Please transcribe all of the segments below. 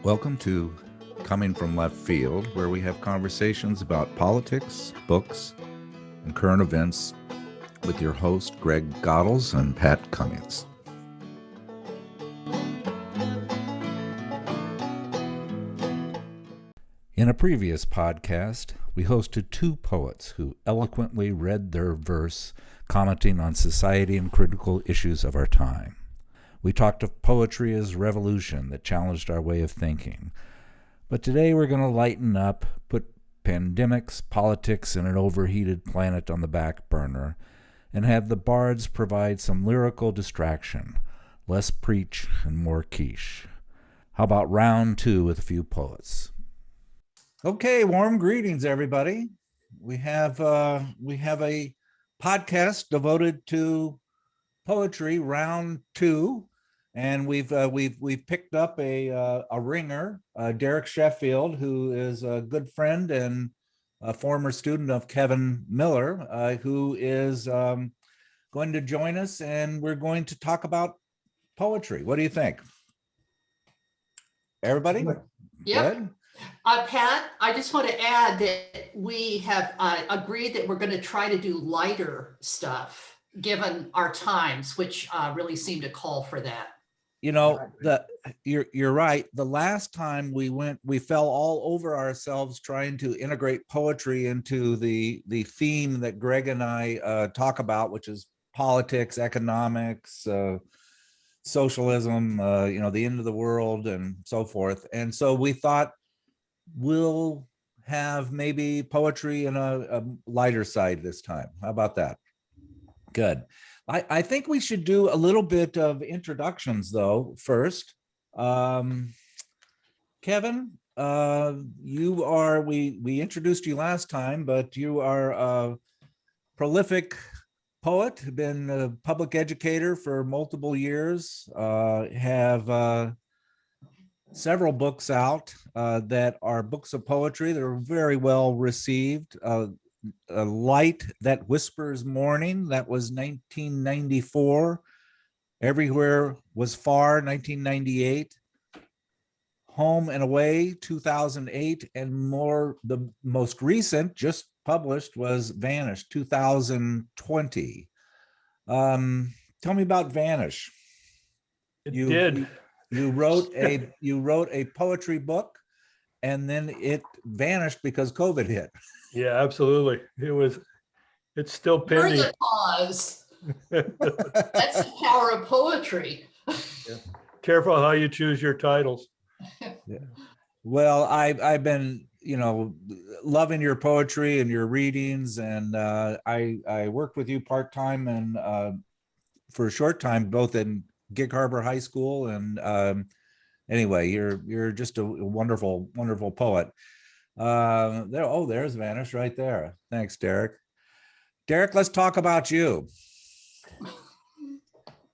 Welcome to Coming from Left Field, where we have conversations about politics, books, and current events with your host, Greg Godels and Pat Cummings. In a previous podcast, we hosted two poets who eloquently read their verse, commenting on society and critical issues of our time. We talked of poetry as revolution that challenged our way of thinking. But today we're going to lighten up, put pandemics, politics, and an overheated planet on the back burner, and have the bards provide some lyrical distraction, less preach and more quiche. How about round two with a few poets? Okay, warm greetings, everybody. We have a podcast devoted to poetry, round two, and we've picked up a ringer, Derek Sheffield, who is a good friend and a former student of Kevin Miller, who is going to join us, and we're going to talk about poetry. What do you think, everybody? Yep. Good? Pat, I just want to add that we have agreed that we're going to try to do lighter stuff given our times, which really seem to call for that. You know, you're right. The last time we fell all over ourselves trying to integrate poetry into the theme that Greg and I talk about, which is politics, economics, socialism, the end of the world and so forth. And so we thought, we'll have maybe poetry in a lighter side this time. How about that? Good. I think we should do a little bit of introductions though first. Kevin, we introduced you last time, but you are a prolific poet, been a public educator for multiple years, have several books out that are books of poetry that are very well received. A Light That Whispers Morning, that was 1994. Everywhere Was Far, 1998. Home and Away, 2008. And the most recent, just published, was Vanish, 2020. Tell me about Vanish. You wrote a poetry book, and then it vanished because COVID hit. Yeah, absolutely. It's still pending. During the pause. That's the power of poetry. Yeah. Careful how you choose your titles. Yeah. Well, I've been, loving your poetry and your readings, and I worked with you part-time and for a short time, both in Gig Harbor High School, and anyway, you're just a wonderful poet. There's Vanish right there. Thanks, Derek. Derek, let's talk about you.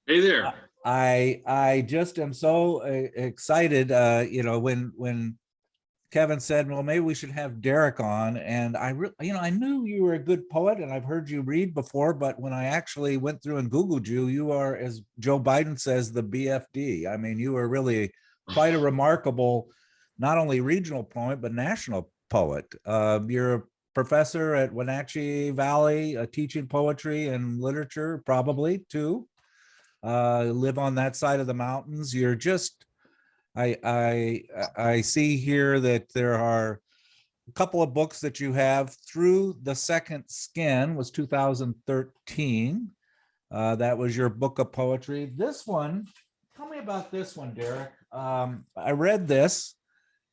Hey there. I just am so excited. When Kevin said, well, maybe we should have Derek on, and I knew you were a good poet, and I've heard you read before, but when I actually went through and Googled you, you are, as Joe Biden says, the BFD. I mean, you are really quite a remarkable, not only regional poet, but national poet. You're a professor at Wenatchee Valley, teaching poetry and literature, probably too. Live on that side of the mountains. You're just, I see here that there are a couple of books that you have. Through the Second Skin was 2013. That was your book of poetry. This one, tell me about this one, Derek. I read this.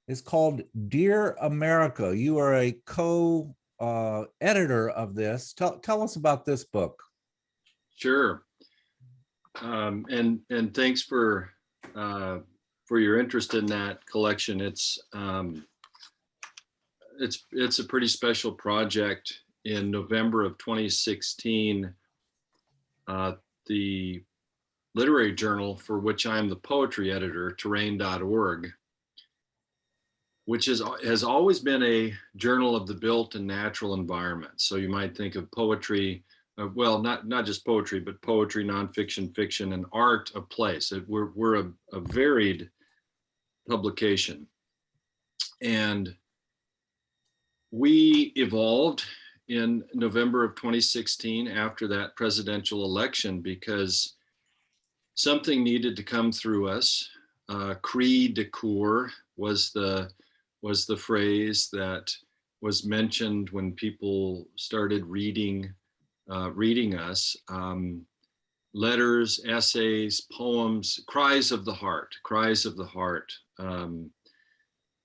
It's called Dear America. You are a co-editor of this. Tell us about this book. Sure. And thanks for your interest in that collection. It's a pretty special project. In November of 2016, the literary journal for which I'm the poetry editor, terrain.org, which has always been a journal of the built and natural environment. So you might think of poetry, not just poetry, but poetry, nonfiction, fiction, and art of place. We're a varied publication. And we evolved in November of 2016 after that presidential election because something needed to come through us. Cri de coeur was the phrase that was mentioned when people started reading us. Letters, essays, poems, cries of the heart,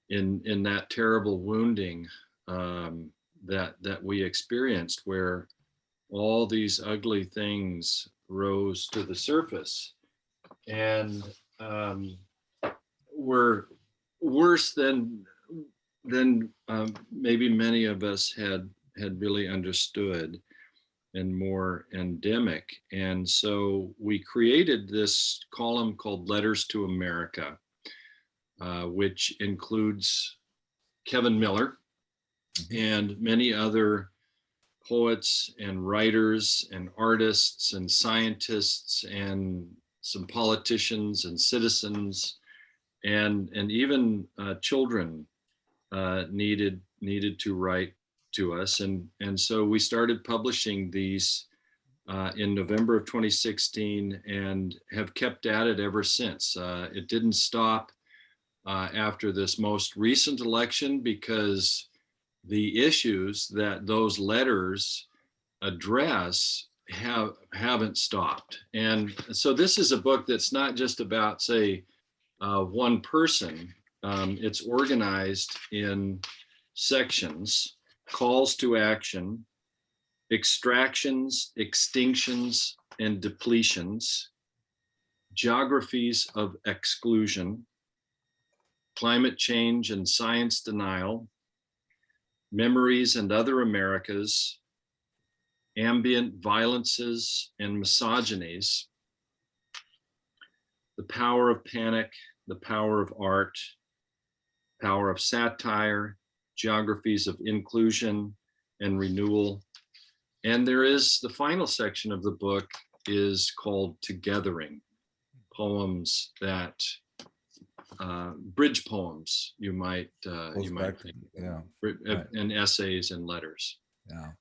in that terrible wounding that we experienced, where all these ugly things rose to the surface and were worse than maybe many of us had really understood, and more endemic. And so we created this column called Letters to America, which includes Kevin Miller and many other poets and writers and artists and scientists and some politicians and citizens and even children needed to write to us. And so we started publishing these in November of 2016 and have kept at it ever since. It didn't stop after this most recent election because the issues that those letters address haven't stopped. And so this is a book that's not just about, say, one person. It's organized in sections: calls to action, extractions, extinctions, and depletions, geographies of exclusion, climate change and science denial, memories and other Americas, ambient violences and misogynies, the power of panic, the power of art, power of satire, geographies of inclusion and renewal. And there is the final section of the book is called Togethering, poems that bridge poems, you might think, and essays and letters. Yeah.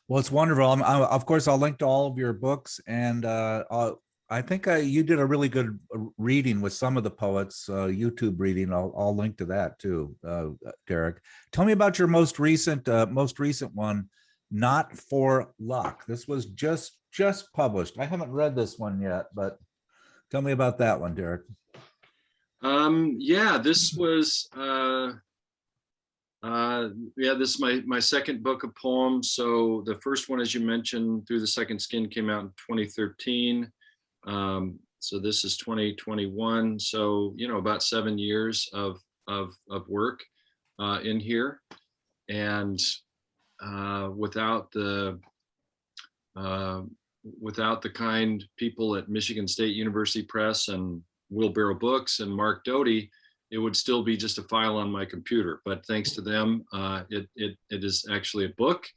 Well, it's wonderful. Of course, I'll link to all of your books, and I think you did a really good reading with some of the poets, YouTube reading. I'll link to that too, Derek. Tell me about your most recent one, Not for Luck. This was just published. I haven't read this one yet, but tell me about that one, Derek. Yeah, this was this is my second book of poems. So the first one, as you mentioned, Through the Second Skin, came out in 2013. So this is 2021. So, about 7 years of work in here, and without the kind people at Michigan State University Press and Wheelbarrow Books and Mark Doty, it would still be just a file on my computer. But thanks to them, it is actually a book.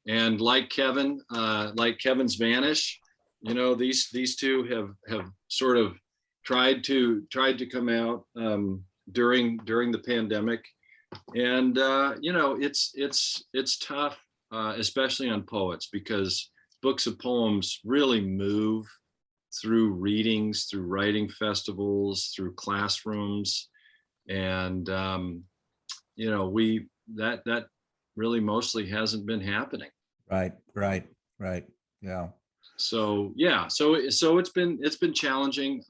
And like Kevin, like Kevin's Vanish, these two have sort of tried to come out during the pandemic, and it's tough, especially on poets, because books of poems really move through readings, through writing festivals, through classrooms, and that really mostly hasn't been happening. Right. Yeah. So yeah, so it's been challenging.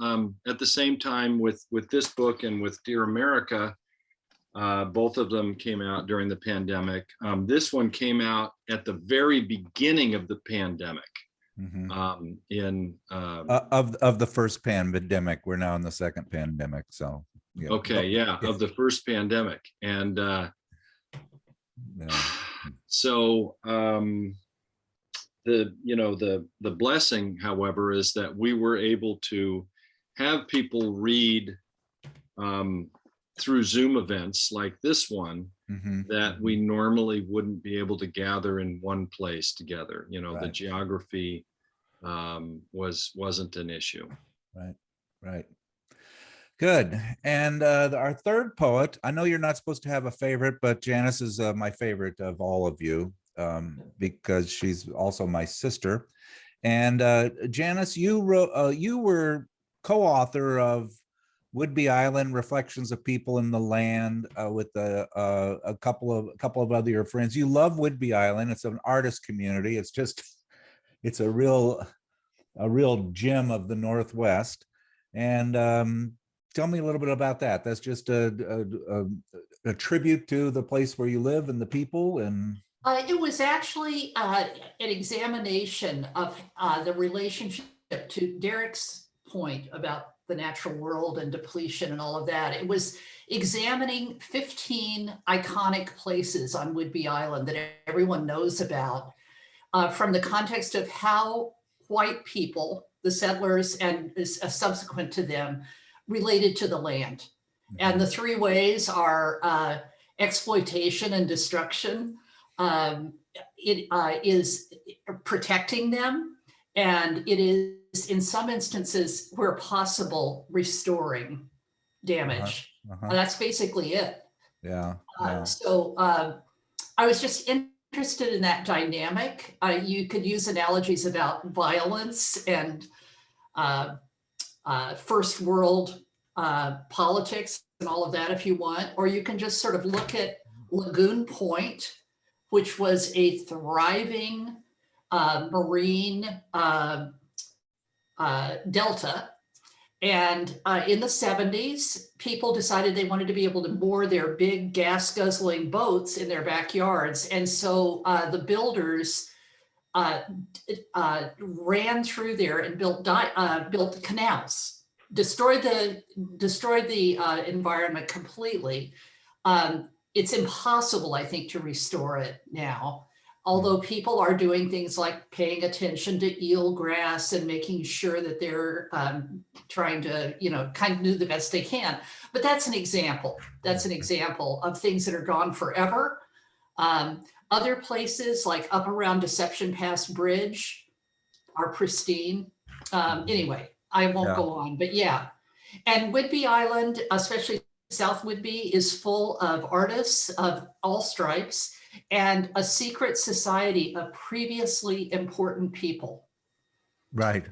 At the same time, with this book and with Dear America, both of them came out during the pandemic. This one came out at the very beginning of the pandemic. Mm-hmm. Of the first pandemic. We're now in the second pandemic. So yeah. Okay, yeah, of the first pandemic, and so the blessing, however, is that we were able to have people read through Zoom events like this one, mm-hmm. that we normally wouldn't be able to gather in one place together. Right. The geography wasn't an issue. Right. Good. And our third poet, I know you're not supposed to have a favorite, but Janice is my favorite of all of you because she's also my sister. And Janice, you wrote, you were co-author of Woodby Island: Reflections of People in the Land with a couple of other your friends. You love Woodby Island. It's an artist community. It's a real gem of the Northwest. And tell me a little bit about that. That's just a tribute to the place where you live and the people. And it was actually an examination of the relationship to Derek's point about the natural world and depletion and all of that. It was examining 15 iconic places on Woodby Island that everyone knows about from the context of how white people, the settlers and subsequent to them, related to the land. And the three ways are exploitation and destruction. It is protecting them, and it is, in some instances, where possible, restoring damage. That's basically it. Yeah. So I was just interested in that dynamic. You could use analogies about violence and first world politics and all of that if you want, or you can just sort of look at Lagoon Point, which was a thriving marine delta. And in the 70s, people decided they wanted to be able to moor their big gas guzzling boats in their backyards. And so the builders ran through there and built canals, destroyed the environment completely. It's impossible, I think, to restore it now. Although people are doing things like paying attention to eelgrass and making sure that they're trying to, kind of do the best they can. But that's an example. That's an example of things that are gone forever. Other places like up around Deception Pass Bridge are pristine. Anyway, I won't go on, but yeah. And Woodby Island, especially South Woodby, is full of artists of all stripes and a secret society of previously important people. Right.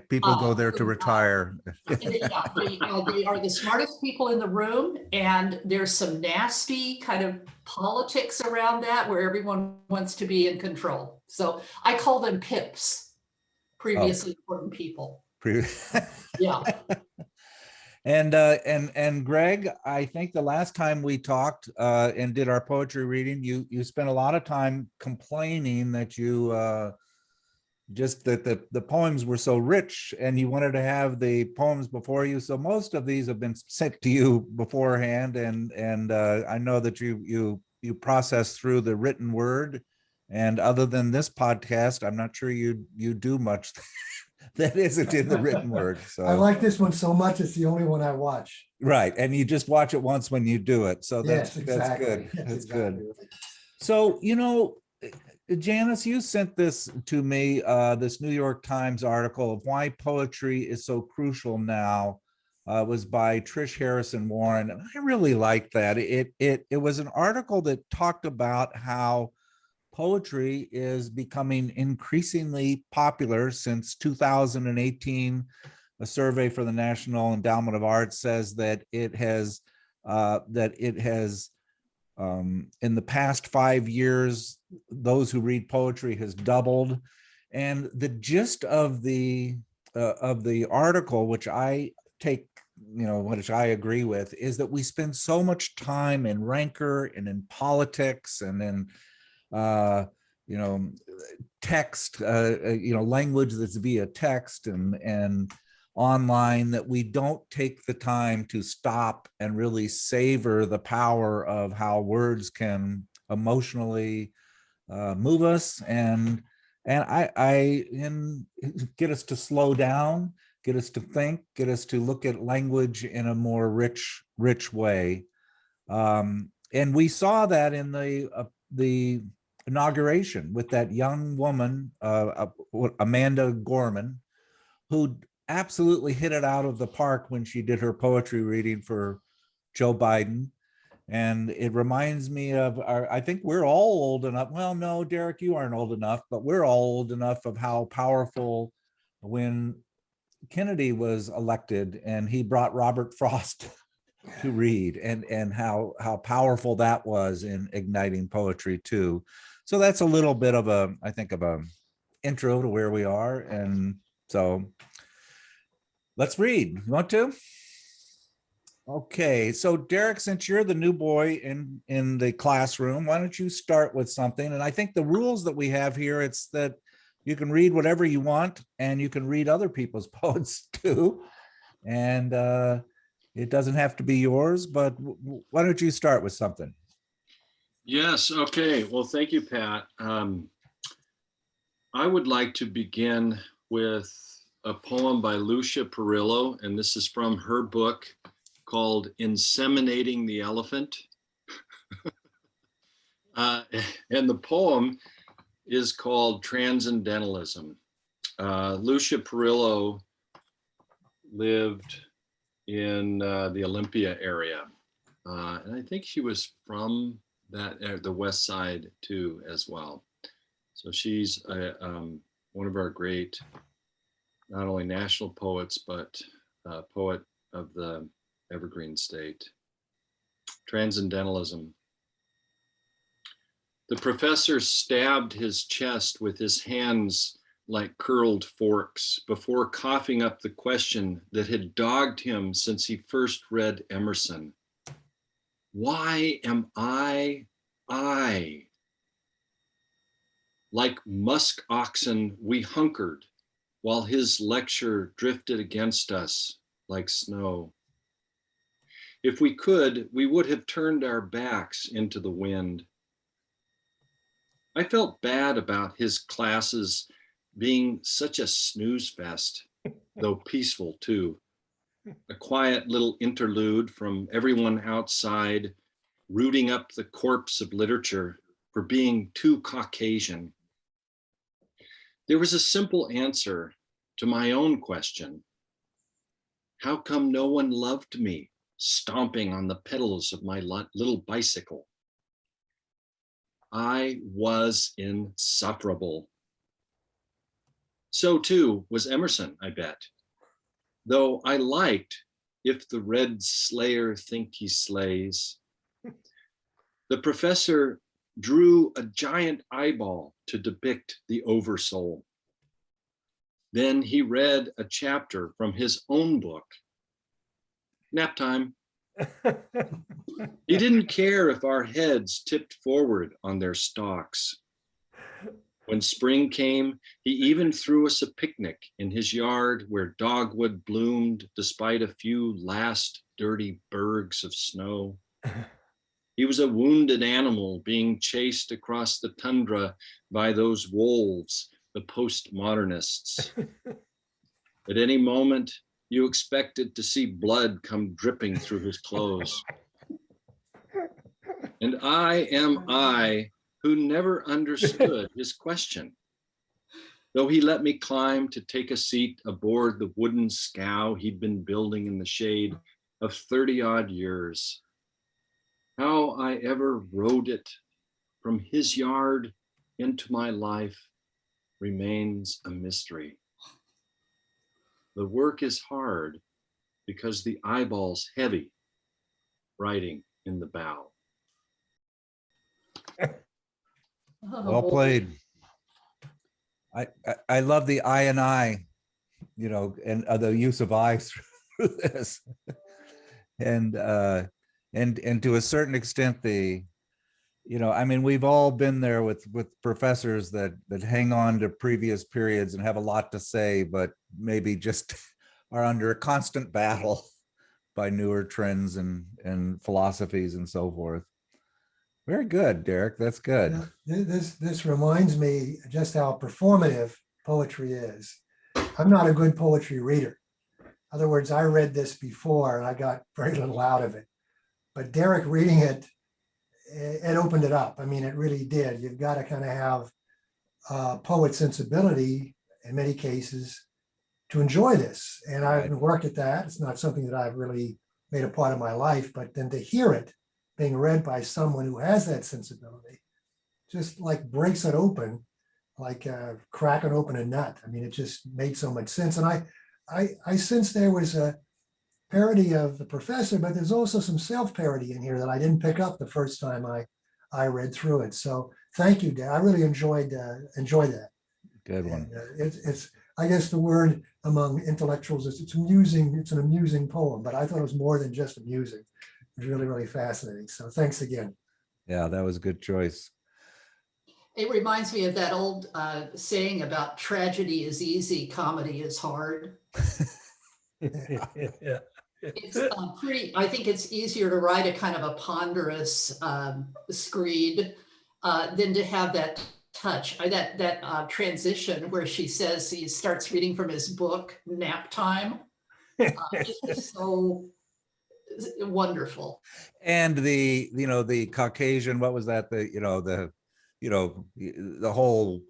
People go there to retire. They are the smartest people in the room, and there's some nasty kind of politics around that where everyone wants to be in control. So I call them pips, previously important people. Yeah. And Greg, I think the last time we talked and did our poetry reading, you spent a lot of time complaining that you just that the poems were so rich and you wanted to have the poems before you. So most of these have been sent to you beforehand, and I know that you process through the written word. And other than this podcast, I'm not sure you do much that isn't in the written word. So I like this one so much, it's the only one I watch. Right. And you just watch it once when you do it. So that's good. That's good. So, Janice, you sent this to me, this New York Times article of why poetry is so crucial now. Was by Trish Harrison Warren. And I really liked that. It was an article that talked about how poetry is becoming increasingly popular since 2018. A survey for the National Endowment of Art says that it has in the past 5 years, those who read poetry has doubled. And the gist of the article, which I take, which I agree with, is that we spend so much time in rancor and in politics and in text, language that's via text and online, that we don't take the time to stop and really savor the power of how words can emotionally move us and get us to slow down, get us to think, get us to look at language in a more rich way. And we saw that in the inauguration with that young woman, Amanda Gorman, who absolutely hit it out of the park when she did her poetry reading for Joe Biden. And it reminds me of I think we're all old enough. Well, no, Derek, you aren't old enough, but we're all old enough of how powerful when Kennedy was elected and he brought Robert Frost to read, and how powerful that was in igniting poetry too. So that's a little bit of a, I think, of a intro to where we are. And so let's read. You want to? Okay, so Derek, since you're the new boy in the classroom, why don't you start with something? And I think the rules that we have here, it's that you can read whatever you want, and you can read other people's poets too. And it doesn't have to be yours, but why don't you start with something? Yes, okay. Well, thank you, Pat. I would like to begin with a poem by Lucia Perillo, and this is from her book called Inseminating the Elephant. And the poem is called Transcendentalism. Lucia Perillo lived in the Olympia area. And I think she was from the West Side too, as well. So she's one of our great, not only national poets, but poet of the Evergreen State. Transcendentalism. The professor stabbed his chest with his hands like curled forks before coughing up the question that had dogged him since he first read Emerson. Why am I? Like musk oxen, we hunkered while his lecture drifted against us like snow. If we could, we would have turned our backs into the wind. I felt bad about his classes being such a snooze fest, though peaceful too. A quiet little interlude from everyone outside rooting up the corpse of literature for being too Caucasian. There was a simple answer to my own question. How come no one loved me, stomping on the pedals of my little bicycle? I was insufferable. So too was Emerson, I bet. Though I liked If the Red Slayer Think He Slays. The professor drew a giant eyeball to depict the oversoul. Then he read a chapter from his own book. Nap time. He didn't care if our heads tipped forward on their stalks. When spring came, he even threw us a picnic in his yard where dogwood bloomed despite a few last dirty bergs of snow. He was a wounded animal being chased across the tundra by those wolves, the postmodernists. At any moment, you expected to see blood come dripping through his clothes. And I who never understood his question. Though he let me climb to take a seat aboard the wooden scow he'd been building in the shade of 30-odd years. How I ever rode it from his yard into my life remains a mystery. The work is hard because the eyeball's heavy, writing in the bow. Well played. I love the I and I, and the use of I through this, and to a certain extent we've all been there with professors that hang on to previous periods and have a lot to say, but maybe just are under a constant battle by newer trends and philosophies and so forth. Very good, Derek. That's good. This reminds me just how performative poetry is. I'm not a good poetry reader. In other words, I read this before and I got very little out of it. But Derek reading it, it opened it up. I mean, it really did. You've got to kind of have poet sensibility in many cases to enjoy this. And I've worked at that. It's not something that I've really made a part of my life, but then to hear it being read by someone who has that sensibility, just like breaks it open, like cracking open a nut. I mean, it just made so much sense. And I sense there was a parody of the professor, but there's also some self-parody in here that I didn't pick up the first time I read through it. So thank you, Dan. I really enjoyed that. Good one. And, it's I guess the word among intellectuals is it's amusing. It's an amusing poem, but I thought it was more than just amusing. It was really, really fascinating. So thanks again. Yeah, that was a good choice. It reminds me of that old saying about tragedy is easy, comedy is hard. Yeah. It's pretty, I think it's easier to write a kind of a ponderous screed than to have that touch, that transition where she says he starts reading from his book, Nap Time. It's just so wonderful. And the Caucasian, what was that? The whole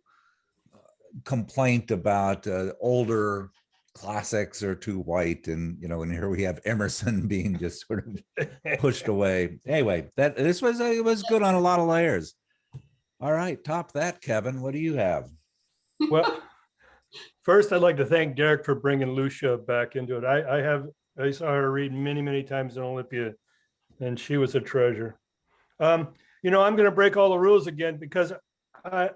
complaint about older classics are too white, and here we have Emerson being just sort of pushed away. Anyway, it was good on a lot of layers. All right, top that, Kevin. What do you have? Well, first, I'd like to thank Derek for bringing Lucia back into it. I saw her read many, many times in Olympia, and she was a treasure. I'm going to break all the rules again because I'm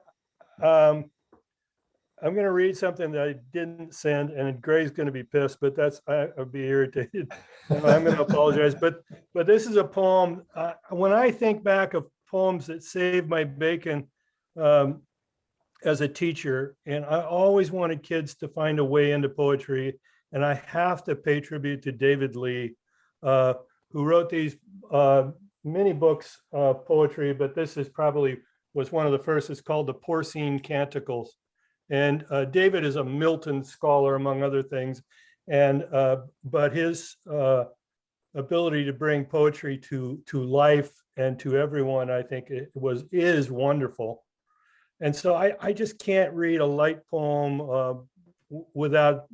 going to read something that I didn't send, and Gray's going to be pissed, but I'll be irritated. I'm going to apologize, but this is a poem. When I think back of poems that saved my bacon as a teacher, and I always wanted kids to find a way into poetry, and I have to pay tribute to David Lee, who wrote these many books of poetry, but this was one of the first. It's called the Porcine Canticles. And David is a Milton scholar, among other things, but his ability to bring poetry to life and to everyone, I think is wonderful. And so I just can't read a light poem without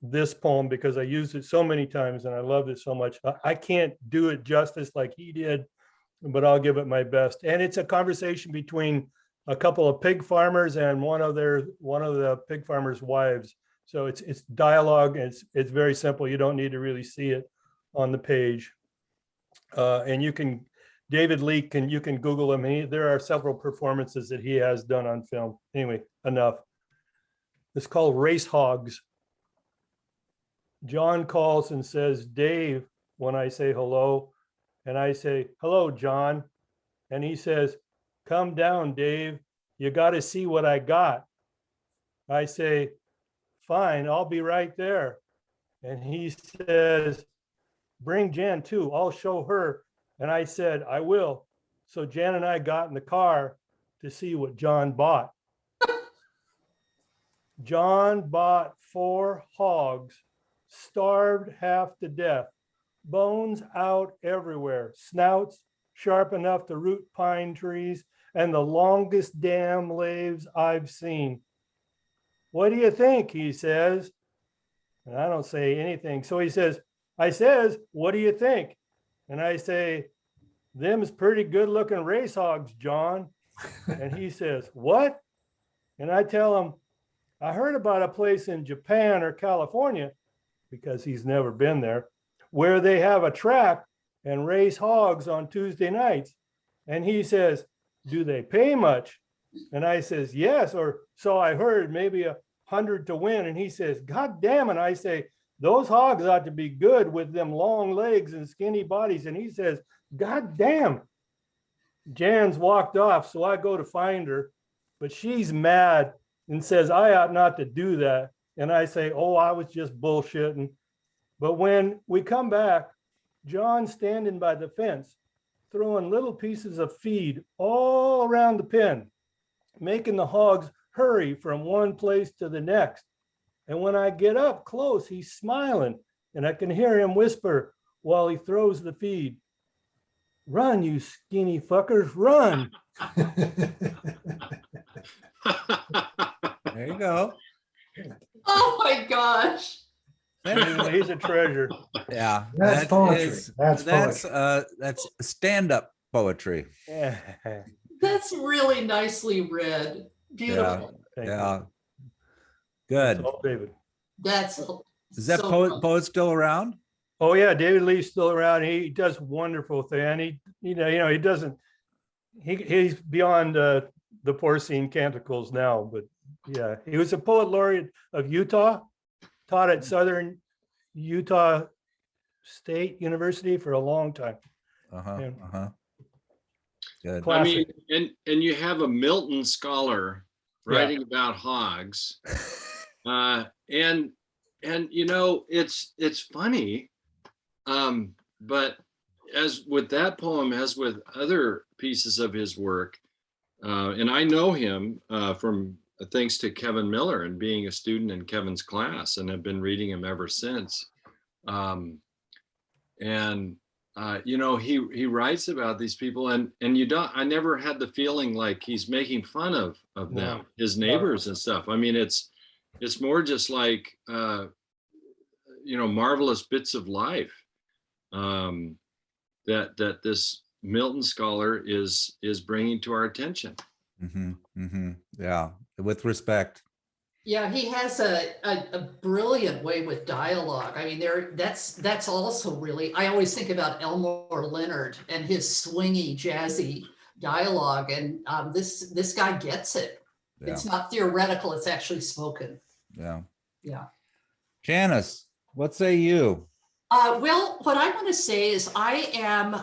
this poem because I used it so many times and I loved it so much. I can't do it justice like he did, but I'll give it my best. And it's a conversation between a couple of pig farmers and one of the pig farmers' wives. So it's dialogue. And it's very simple. You don't need to really see it on the page. And David Lee you can Google him. There are several performances that he has done on film. Anyway, enough. It's called Racehogs. John calls and says, Dave, when I say hello, and I say, hello, John. And he says, come down, Dave. You got to see what I got. I say, fine, I'll be right there. And he says, bring Jan too. I'll show her. And I said, I will. So Jan and I got in the car to see what John bought. John bought 4 hogs, starved half to death, bones out everywhere, snouts sharp enough to root pine trees, and the longest damn leaves I've seen. What do you think? He says. And I don't say anything. So he says, what do you think? And I say, them's pretty good looking race hogs, John. And he says, what? And I tell him, I heard about a place in Japan or California, because he's never been there, where they have a track and race hogs on Tuesday nights. And he says, do they pay much? And I says, yes, or so I heard, maybe 100 to win. And he says, God damn it. I say, those hogs ought to be good with them long legs and skinny bodies. And he says, God damn. Jan's walked off, so I go to find her, but she's mad and says, I ought not to do that. And I say, oh, I was just bullshitting. But when we come back, John's standing by the fence, throwing little pieces of feed all around the pen, making the hogs hurry from one place to the next. And when I get up close, he's smiling, and I can hear him whisper while he throws the feed, run, you skinny fuckers, run. There you go. Oh my gosh. He's a treasure. Yeah, That's poetry. That's that's stand-up poetry. Yeah. That's really nicely read. Beautiful. Thank you. Yeah, That's good. all David. That's Is that so poet fun. still around? Oh yeah, David Lee's still around. He does wonderful thing. And he doesn't. He's beyond the porcine canticles now. But yeah, he was a poet laureate of Utah. Taught at Southern Utah State University for a long time. Yeah. Good. Classic. I mean, and you have a Milton scholar Yeah. writing about hogs, and it's funny, but as with that poem, as with other pieces of his work, and I know him from thanks to Kevin Miller and being a student in Kevin's class, and have been reading him ever since. He writes about these people, and I never had the feeling like he's making fun of them, No. his neighbors and stuff. I mean, it's more just like marvelous bits of life that this Milton scholar is bringing to our attention. Yeah, with respect. Yeah, he has a brilliant way with dialogue. I mean, that's also really, I always think about Elmore Leonard and his swingy, jazzy dialogue. And this guy gets it. Yeah. It's not theoretical, it's actually spoken. Yeah. Yeah. Janice, what say you? Well, what I want to say is I am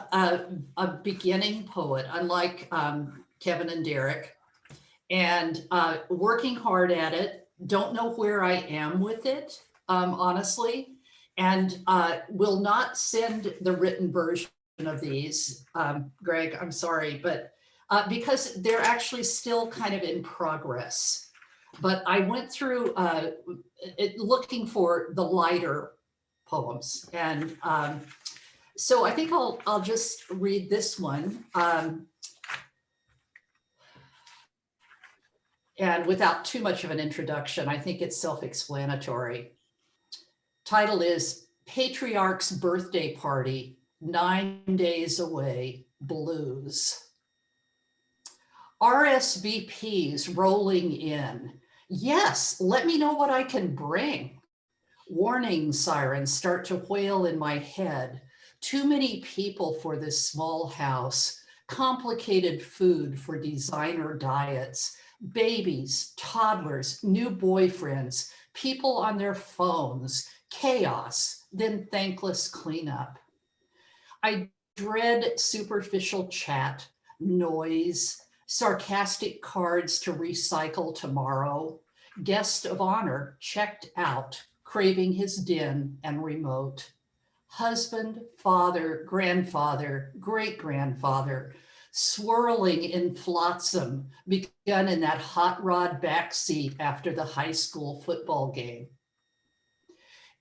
a beginning poet, unlike Kevin and Derek, and working hard at it. Don't know where I am with it, honestly, and will not send the written version of these, Greg, I'm sorry, but because they're actually still kind of in progress. But I went through looking for the lighter poems. And so I think I'll just read this one. And without too much of an introduction, I think it's self-explanatory. Title is Patriarch's Birthday Party, 9 Days Away, Blues. RSVPs rolling in. Yes, let me know what I can bring. Warning sirens start to wail in my head. Too many people for this small house. Complicated food for designer diets. Babies, toddlers, new boyfriends, people on their phones, chaos, then thankless cleanup. I dread superficial chat, noise, sarcastic cards to recycle tomorrow. Guest of honor checked out, craving his den and remote. Husband, father, grandfather, great-grandfather, swirling in flotsam, begun in that hot rod backseat after the high school football game.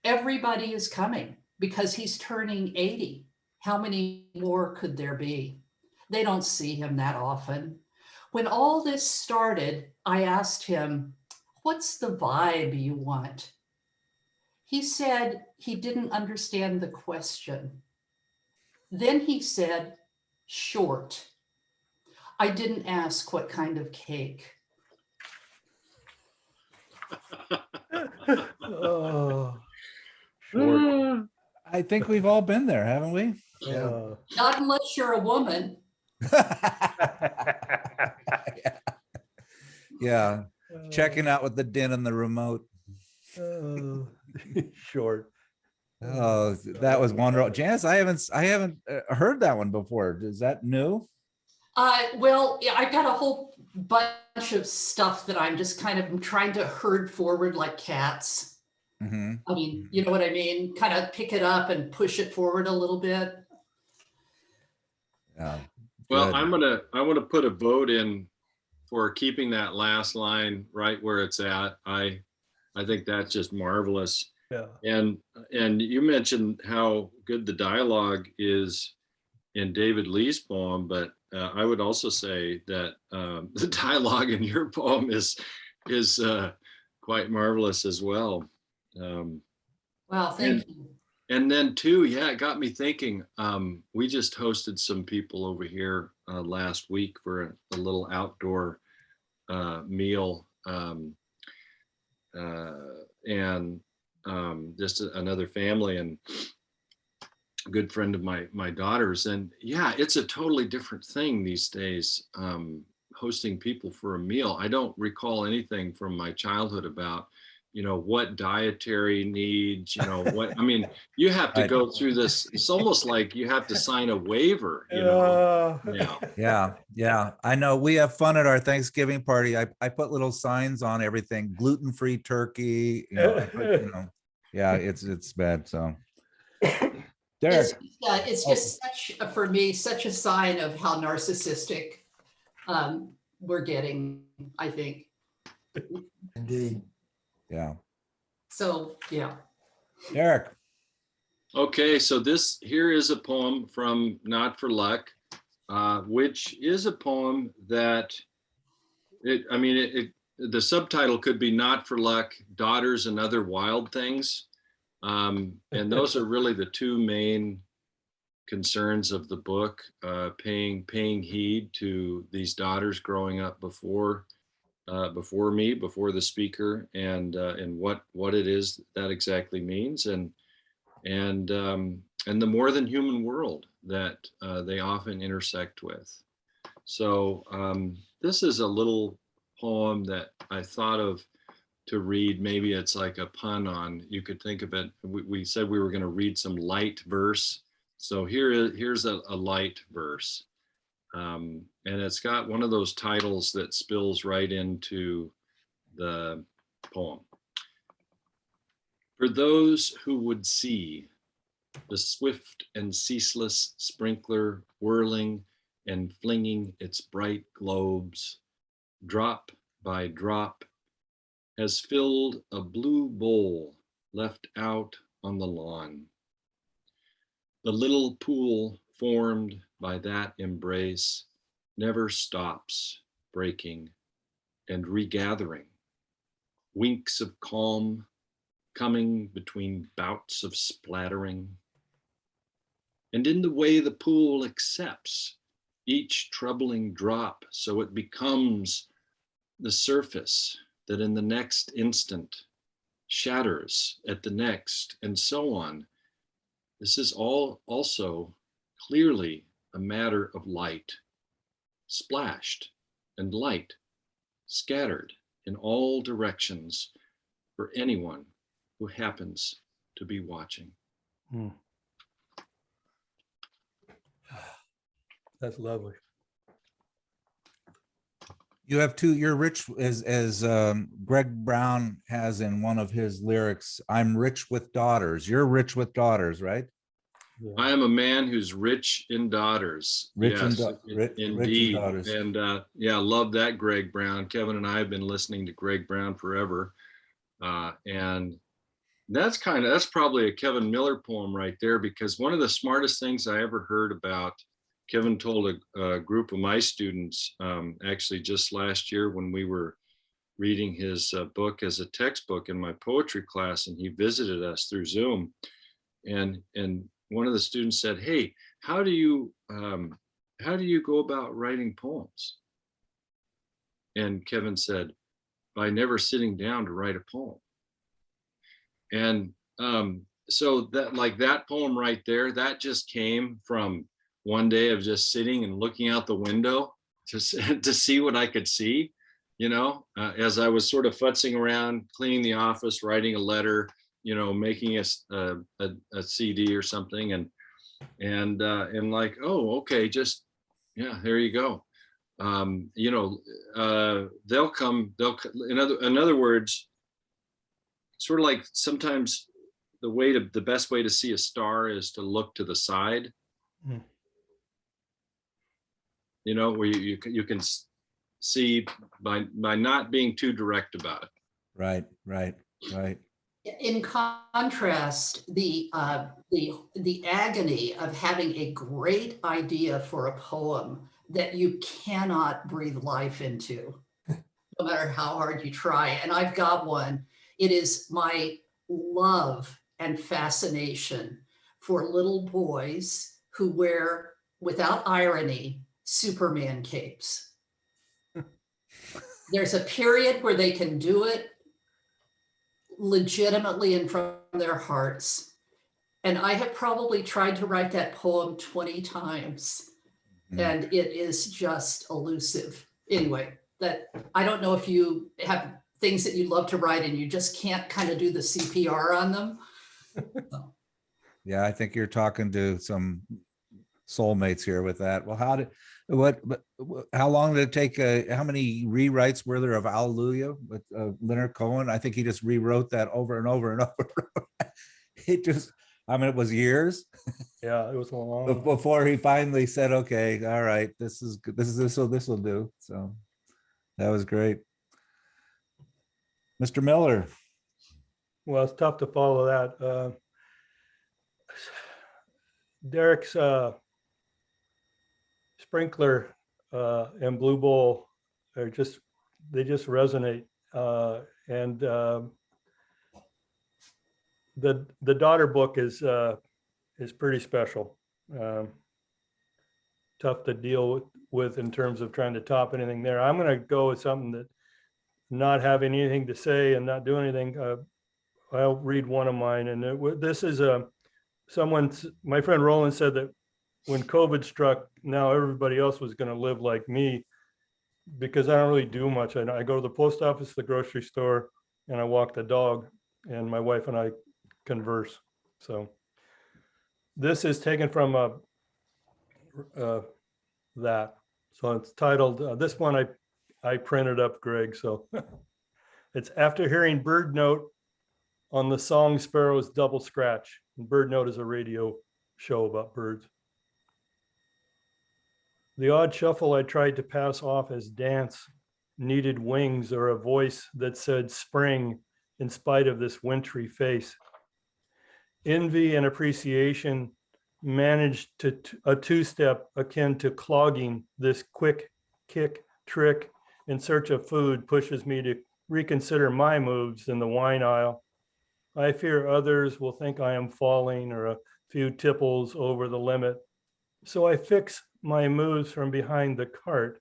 Everybody is coming because he's turning 80. How many more could there be? They don't see him that often. When all this started, I asked him, "What's the vibe you want?" He said he didn't understand the question. Then he said, "Short." I didn't ask what kind of cake. Oh, I think we've all been there, haven't we? oh. Not unless you're a woman. Yeah, checking out with the din and the remote. Oh, short. Oh, that was wonderful. Janice, I haven't heard that one before. Is that new? Well, yeah, I've got a whole bunch of stuff that I'm just kind of trying to herd forward like cats. Mm-hmm. I mean, you know what I mean? Kind of pick it up and push it forward a little bit. Yeah. Well, Good. I want to put a vote in for keeping that last line right where it's at. I think that's just marvelous. Yeah. And you mentioned how good the dialogue is in David Lee's poem, but I would also say that the dialogue in your poem is quite marvelous as well. Wow, thank you. And then too, yeah, it got me thinking. We just hosted some people over here last week for a little outdoor meal, and just another family and a good friend of my daughter's. And yeah, it's a totally different thing these days, hosting people for a meal. I don't recall anything from my childhood about, what dietary needs, what, I mean, you have to go through this. It's almost like you have to sign a waiver, Yeah. Yeah. I know we have fun at our Thanksgiving party. I put little signs on everything, gluten-free turkey, yeah, it's bad. So Derek. It's just for me, such a sign of how narcissistic we're getting, I think. Indeed. Yeah. So, yeah. Derek. Okay, so here is a poem from Not for Luck, which is a poem that the subtitle could be Not for Luck, Daughters and Other Wild Things. And those are really the two main concerns of the book, paying heed to these daughters growing up before me, before the speaker, and what it is that exactly means, and the more than human world that they often intersect with. So this is a little poem that I thought of to read. Maybe it's like a pun on, you could think of it. We said we were going to read some light verse. So here's a light verse. And it's got one of those titles that spills right into the poem. For those who would see the swift and ceaseless sprinkler whirling and flinging its bright globes, drop by drop, has filled a blue bowl left out on the lawn. The little pool formed by that embrace never stops breaking and regathering, winks of calm coming between bouts of splattering. And in the way the pool accepts each troubling drop, so it becomes the surface that in the next instant shatters at the next, and so on. This is all also clearly a matter of light, splashed and light, scattered in all directions for anyone who happens to be watching. That's lovely. You have two, you're rich, as Greg Brown has in one of his lyrics, I'm rich with daughters. You're rich with daughters, right? Yeah. I am a man who's rich in daughters. Rich yes, in indeed. daughters. And yeah, love that, Greg Brown. Kevin and I have been listening to Greg Brown forever. And that's probably a Kevin Miller poem right there, because one of the smartest things I ever heard about, Kevin told a group of my students, actually just last year when we were reading his book as a textbook in my poetry class, and he visited us through Zoom. And one of the students said, "Hey, how do you go about writing poems?" And Kevin said, "By never sitting down to write a poem." And so that poem right there, that just came from one day of just sitting and looking out the window to see what I could see, as I was sort of futzing around, cleaning the office, writing a letter, making a CD or something, and like, oh, okay, just, yeah, there you go. They'll come, in other words, sort of like sometimes the best way to see a star is to look to the side. Where you can see by not being too direct about it. Right. In contrast, the agony of having a great idea for a poem that you cannot breathe life into. no matter how hard you try. And I've got one. It is my love and fascination for little boys who wear, without irony, Superman capes. There's a period where they can do it legitimately and from their hearts. And I have probably tried to write that poem 20 times, and it is just elusive. Anyway, that I don't know if you have things that you love to write and you just can't kind of do the CPR on them. Yeah, I think you're talking to some soulmates here with that. Well, how long did it take? How many rewrites were there of Alleluia with Leonard Cohen? I think he just rewrote that over and over and over. It was years. Yeah, it was a long. Before he finally said, okay, all right, this will do. So that was great. Mr. Miller. Well, it's tough to follow that. Derek's sprinkler and Blue Bowl are just resonate. And the daughter book is pretty special. Tough to deal with in terms of trying to top anything there. I'm going to go with something that, not having anything to say and not doing anything. I'll read one of mine, and this is my friend Roland said that when COVID struck, now everybody else was going to live like me, because I don't really do much. I go to the post office, the grocery store, and I walk the dog, and my wife and I converse. So this is taken from that. So it's titled, this one I printed up, Greg. So it's after hearing Birdnote on the song Sparrow's Double Scratch. And Birdnote is a radio show about birds. The odd shuffle I tried to pass off as dance needed wings or a voice that said spring in spite of this wintry face. Envy and appreciation managed to a two-step akin to clogging. This quick kick trick in search of food pushes me to reconsider my moves in the wine aisle. I fear others will think I am falling or a few tipples over the limit. So I fix my moves from behind the cart,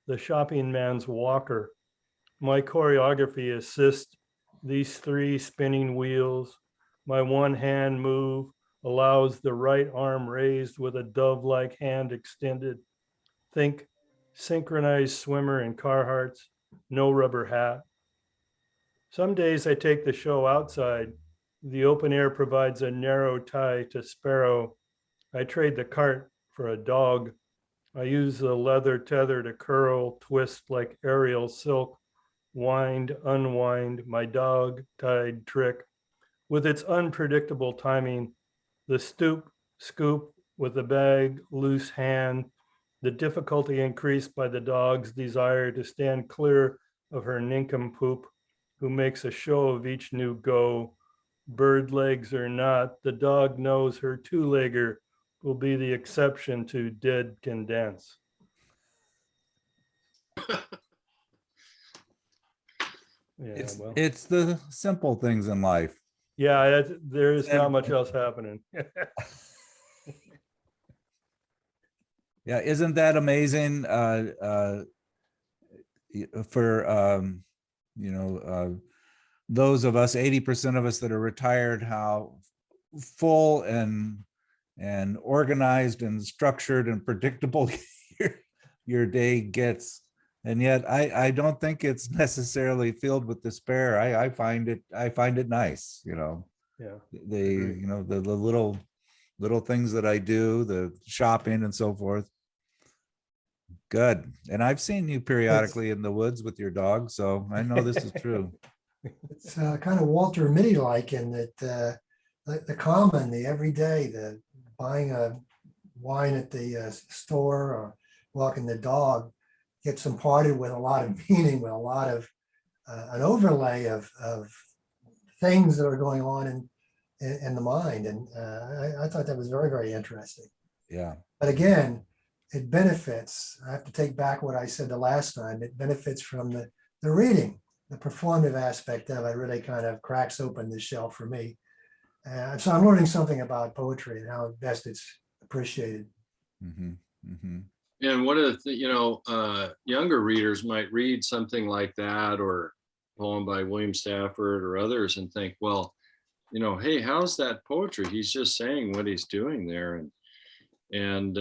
the shopping man's walker. My choreography assists these three spinning wheels. My one hand move allows the right arm raised with a dove-like hand extended. Think synchronized swimmer in Carhartts, no rubber hat. Some days I take the show outside. The open air provides a narrow tie to Sparrow. I trade the cart for a dog. I use the leather tether to curl, twist like aerial silk, wind, unwind, my dog-tied trick. With its unpredictable timing, the stoop, scoop with the bag, loose hand, the difficulty increased by the dog's desire to stand clear of her nincompoop, who makes a show of each new go. Bird legs or not, the dog knows her two-legger will be the exception to dead can dance. Yeah, it's the simple things in life. Yeah, there is not much else happening. Yeah, isn't that amazing? For those of us, 80% of us that are retired, how full and organized and structured and predictable your day gets. And yet I don't think it's necessarily filled with despair. I find it nice, Yeah. The little things that I do, the shopping and so forth. Good. And I've seen you periodically in the woods with your dog, so I know this is true. It's kind of Walter Mitty-like in that the common, the everyday, the buying a wine at the store or walking the dog gets imparted with a lot of meaning, with a lot of an overlay of things that are going on in the mind. And I thought that was very, very interesting. Yeah. But again, it benefits. I have to take back what I said the last time. It benefits from the the reading, the performative aspect of it really kind of cracks open the shell for me. So I'm learning something about poetry and how best it's appreciated. Mm-hmm. Mm-hmm. And one of the, younger readers might read something like that or a poem by William Stafford or others and think, well, hey, how's that poetry? He's just saying what he's doing there. And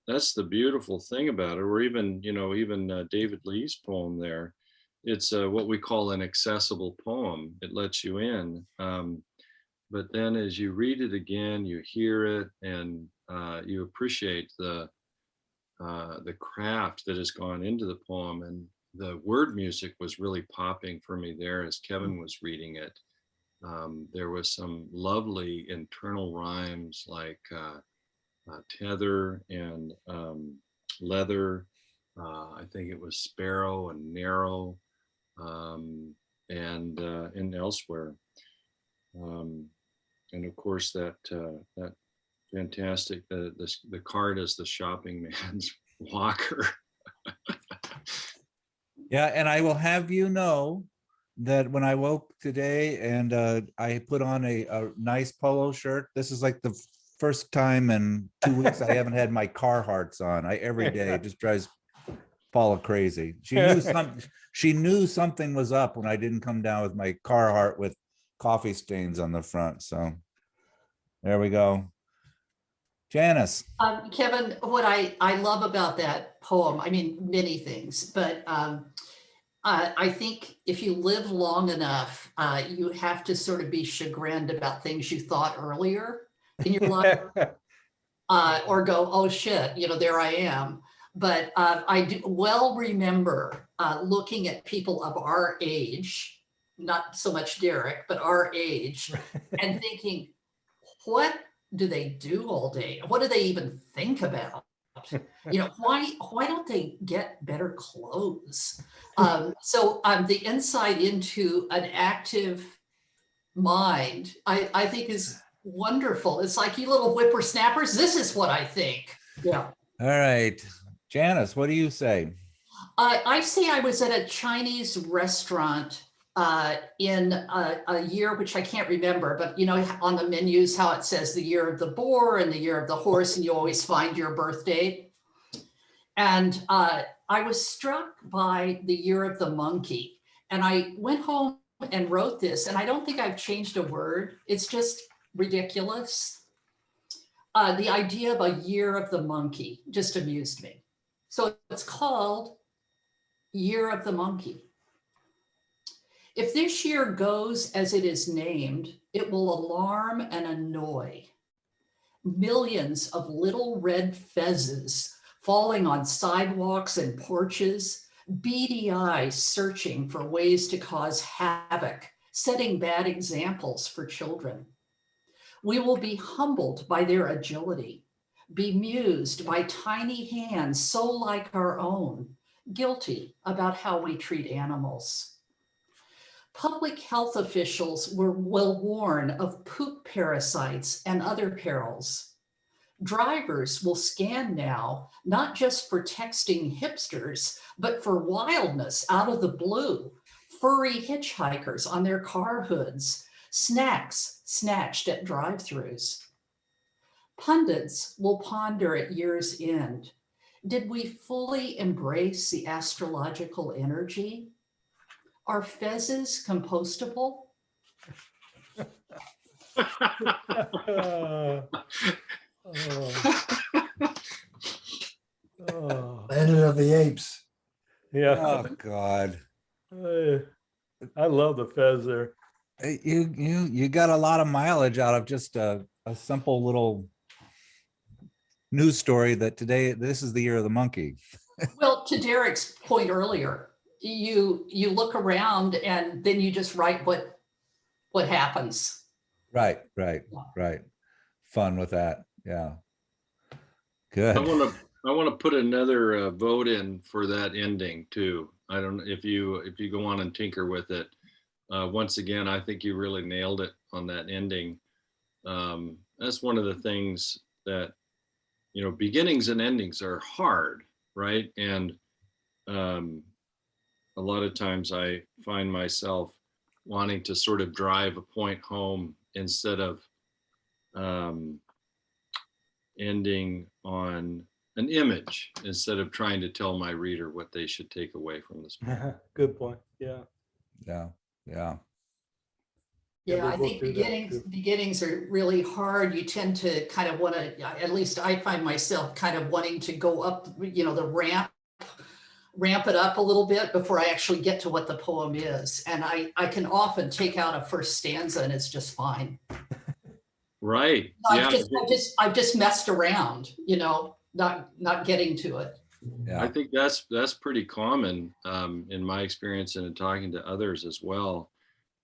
that's the beautiful thing about it. Or even David Lee's poem there. It's what we call an accessible poem. It lets you in. But then as you read it again, you hear it and you appreciate the craft that has gone into the poem. And the word music was really popping for me there as Kevin was reading it. There was some lovely internal rhymes like tether and leather. I think it was sparrow and narrow, and elsewhere. And of course that fantastic the cart is the shopping man's walker. Yeah, and I will have you know that when I woke today and I put on a nice polo shirt, this is like the first time in 2 weeks I haven't had my Carhartts on. Every day it just drives Paula crazy. She knew something was up when I didn't come down with my Carhartt with coffee stains on the front. So there we go. Janice. Kevin, what I love about that poem, I mean, many things, but I think if you live long enough, you have to sort of be chagrined about things you thought earlier in your life, or go, oh shit, there I am. But I do well remember looking at people of our age, not so much Derek, but our age, and thinking, what do they do all day? What do they even think about? Why don't they get better clothes? So the insight into an active mind, I think is wonderful. It's like, you little whippersnappers, this is what I think. Yeah. All right. Janice, what do you say? I say I was at a Chinese restaurant in a year, which I can't remember, but on the menus, how it says the year of the boar and the year of the horse, and you always find your birth date. And I was struck by the year of the monkey. And I went home and wrote this, and I don't think I've changed a word. It's just ridiculous. The idea of a year of the monkey just amused me. So it's called Year of the Monkey. If this year goes as it is named, it will alarm and annoy. Millions of little red fezzes falling on sidewalks and porches, beady eyes searching for ways to cause havoc, setting bad examples for children. We will be humbled by their agility, bemused by tiny hands so like our own, guilty about how we treat animals. Public health officials will warn of poop parasites and other perils. Drivers will scan now, not just for texting hipsters, but for wildness out of the blue, furry hitchhikers on their car hoods, snacks snatched at drive-thrus. Pundits will ponder at year's end. Did we fully embrace the astrological energy? Are fezzes compostable? Planet of the Apes. Yeah. Oh God. I love the fez there. You got a lot of mileage out of just a simple little news story that today, this is the year of the monkey. Well, to Derek's point earlier, you look around and then you just write what happens. Right. Fun with that. Yeah. Good. I want to put another vote in for that ending too. I don't know if you go on and tinker with it. Once again, I think you really nailed it on that ending. That's one of the things that, beginnings and endings are hard, right? And a lot of times I find myself wanting to sort of drive a point home instead of ending on an image, instead of trying to tell my reader what they should take away from this book. Good point. Yeah. Yeah. Yeah. Yeah, Yeah, they I both think do that too. beginnings are really hard. You tend to kind of want to, at least I find myself kind of wanting to go up, the ramp it up a little bit before I actually get to what the poem is. And I can often take out a first stanza and it's just fine. Right. Yeah. I've just messed around, not getting to it. Yeah. I think that's pretty common in my experience and in talking to others as well.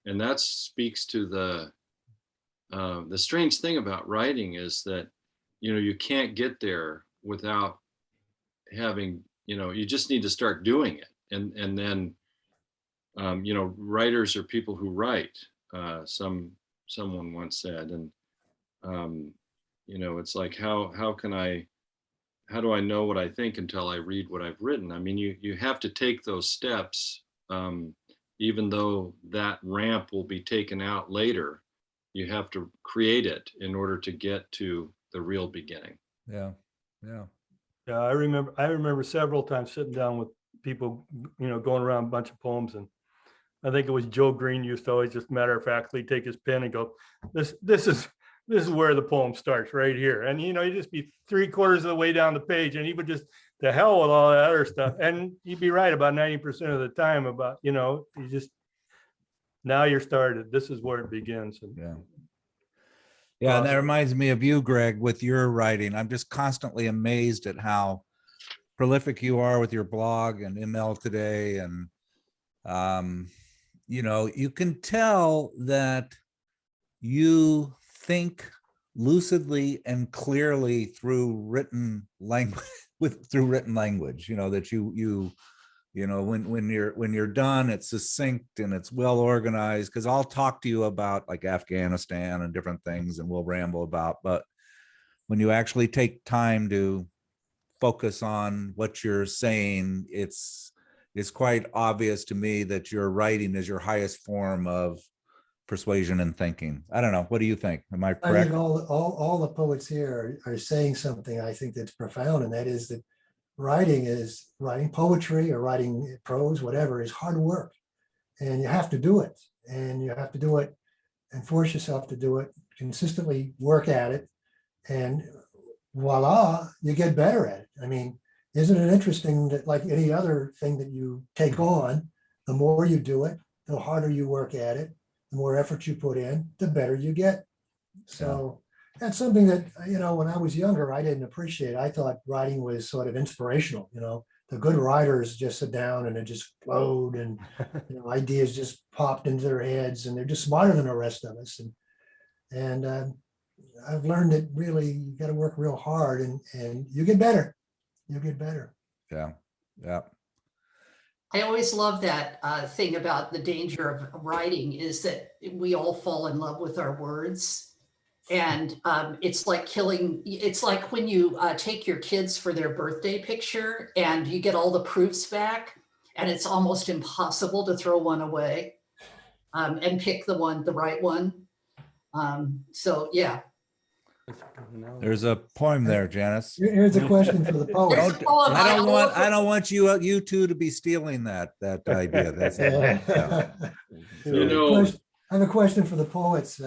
And that speaks to the strange thing about writing is that, you can't get there without having, you just need to start doing it. And then, writers are people who write, someone once said, and, it's like, how do I know what I think until I read what I've written? I mean, you have to take those steps, even though that ramp will be taken out later. You have to create it in order to get to the real beginning. Yeah. Yeah. Yeah, I remember several times sitting down with people, going around a bunch of poems, and I think it was Joe Green used to always just matter of factly take his pen and go, this is where the poem starts, right here. And he'd just be 3/4 of the way down the page, and he would just, the hell with all that other stuff. And he'd be right about 90% of the time about, you just, now you're started. This is where it begins. And Yeah. Yeah, and that reminds me of you, Greg, with your writing. I'm just constantly amazed at how prolific you are with your blog and ML Today. And, you can tell that you think lucidly and clearly through written language, that when you're done, it's succinct and it's well organized. Because I'll talk to you about like Afghanistan and different things, and we'll ramble about. But when you actually take time to focus on what you're saying, it's quite obvious to me that your writing is your highest form of persuasion and thinking. I don't know. What do you think? Am I I correct? think all the poets here are saying something I think that's profound, and that is that writing poetry or writing prose, whatever, is hard work, and you have to do it, and you have to do it and force yourself to do it, consistently work at it, and voila, you get better at it. I mean, isn't it interesting that, like any other thing that you take on, the more you do it, the harder you work at it, the more effort you put in, the better you get. So that's something that, when I was younger, I didn't appreciate. I thought writing was sort of inspirational. The good writers just sit down and it just flowed, and ideas just popped into their heads, and they're just smarter than the rest of us. And I've learned that really you got to work real hard, and you get better. You get better. Yeah. Yeah. I always love that thing about the danger of writing is that we all fall in love with our words. And it's like when you take your kids for their birthday picture and you get all the proofs back, and it's almost impossible to throw one away and pick the right one. So yeah. There's a poem there, Janice. Here's a question for the poet. I don't want you two to be stealing that idea. That's I have a question for the poets.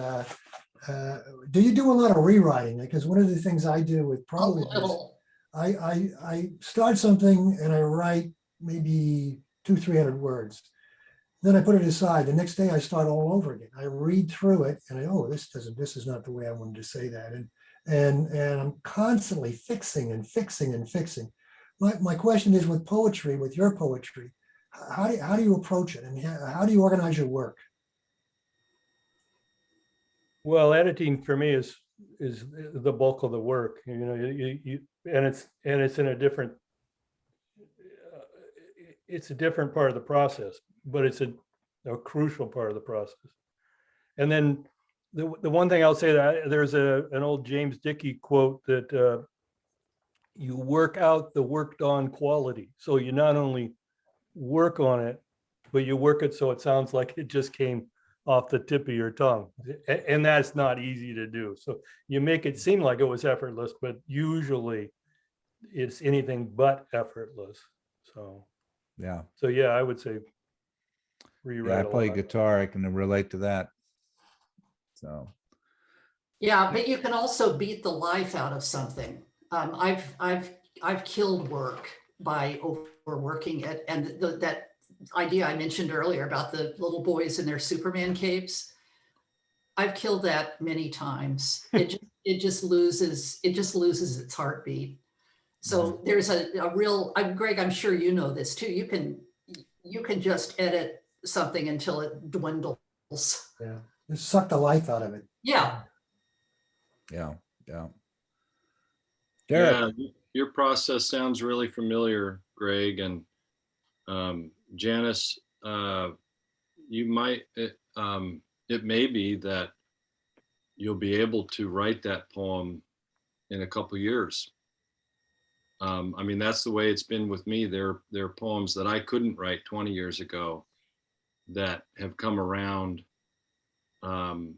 Do you do a lot of rewriting? Because one of the things I do with prose is I start something and I write maybe 200-300 words. Then I put it aside. The next day I start all over again. I read through it and this is not the way I wanted to say that. And I'm constantly fixing and fixing and fixing. My question is, with poetry, with your poetry, how do you approach it, and how do you organize your work? Well, editing for me is the bulk of the work. It's in a different. It's a different part of the process, but it's a crucial part of the process. And then the one thing I'll say, that there's an old James Dickey quote that you work out the worked on quality. So you not only work on it, but you work it so it sounds like it just came off the tip of your tongue. And that's not easy to do. So you make it seem like it was effortless, but usually it's anything but effortless. So Yeah. yeah, I would say Yeah, I rewrite a play lot. guitar. I can relate to that. So Yeah, but you can also beat the life out of something. I've killed work by overworking it, and that idea I mentioned earlier about the little boys in their Superman capes. I've killed that many times. It just loses its heartbeat. So there's a real, Greg, I'm sure you know this too. You can just edit something until it dwindles. Yeah, just suck the life out of it. Yeah. yeah, yeah. Derek, Yeah, your process sounds really familiar, Greg, and Janice. You might it may be that you'll be able to write that poem in a couple years. I mean, that's the way it's been with me. There are poems that I couldn't write 20 years ago that have come around, and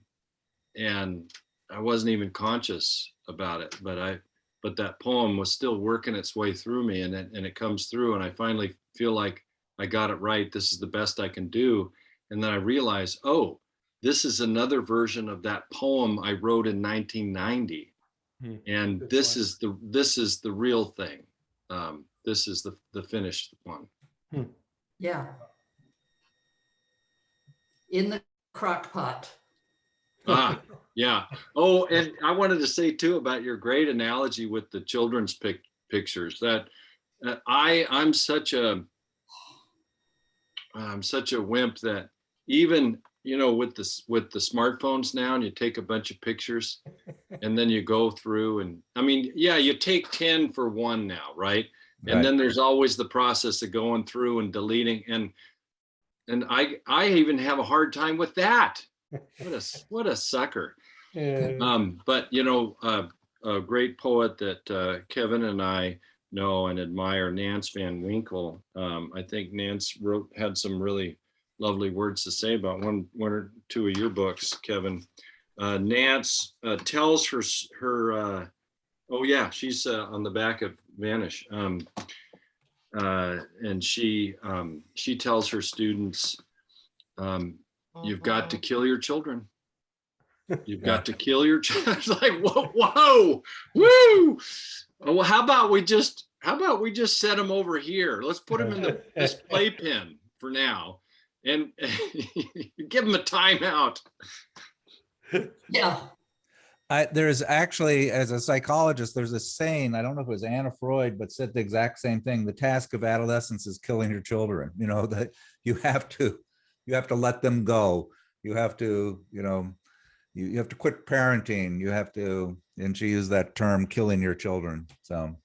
I wasn't even conscious about it, but that poem was still working its way through me, and it comes through, and I finally feel like I got it right. This is the best I can do. And then I realize, oh, this is another version of that poem I wrote in 1990. And Good this point. is the real thing. This is the finished one. Yeah. In the crock pot. Ah, yeah. Oh, and I wanted to say too about your great analogy with the children's pictures, that I'm such a wimp that even, you know, with the smartphones now, and you take a bunch of pictures and then you go through, and I mean, yeah, you take 10 for one now, right? And then there's always the process of going through and deleting, and I even have a hard time with that. What a sucker. But you know, a great poet that Kevin and I know and admire, Nance Van Winkle. I think Nance had some really lovely words to say about one or two of your books, Kevin. Nance tells her oh yeah, she's on the back of Vanish, and she tells her students, you've got to kill your children. You've got to kill your child. It's like, whoa, woo. Oh, well, how about we just set them over here? Let's put them in this playpen for now, and give them a timeout. Yeah. There's actually, as a psychologist, there's a saying, I don't know if it was Anna Freud, but said the exact same thing. The task of adolescence is killing your children. You know, that you have to let them go. You have to, you know, you have to quit parenting. You have to, and she used that term, killing your children. So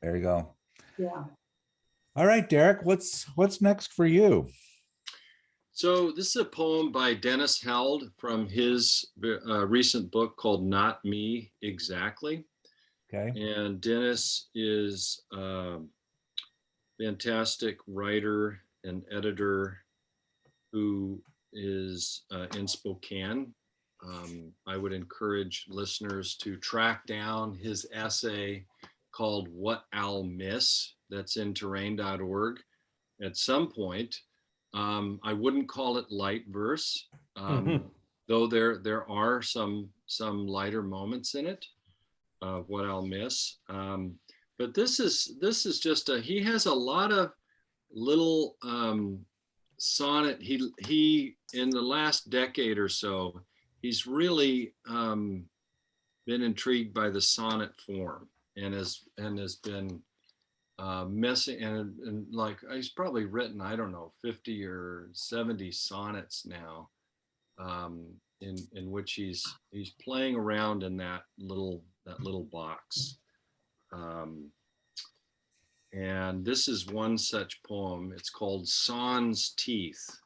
there you go. Yeah. All right, Derek, what's next for you? So this is a poem by Dennis Held from his recent book called Not Me Exactly. Okay. And Dennis is a fantastic writer and editor who is in Spokane. I would encourage listeners to track down his essay called What I'll Miss, that's in terrain.org at some point. I wouldn't call it light verse, though there are some lighter moments in it, What I'll Miss. But this is just he has a lot of little sonnet. He in the last decade or so, he's really been intrigued by the sonnet form, and has been messing, and like he's probably written, I don't know, 50 or 70 sonnets now, in which he's playing around in that little box. And this is one such poem. It's called Sans Teeth.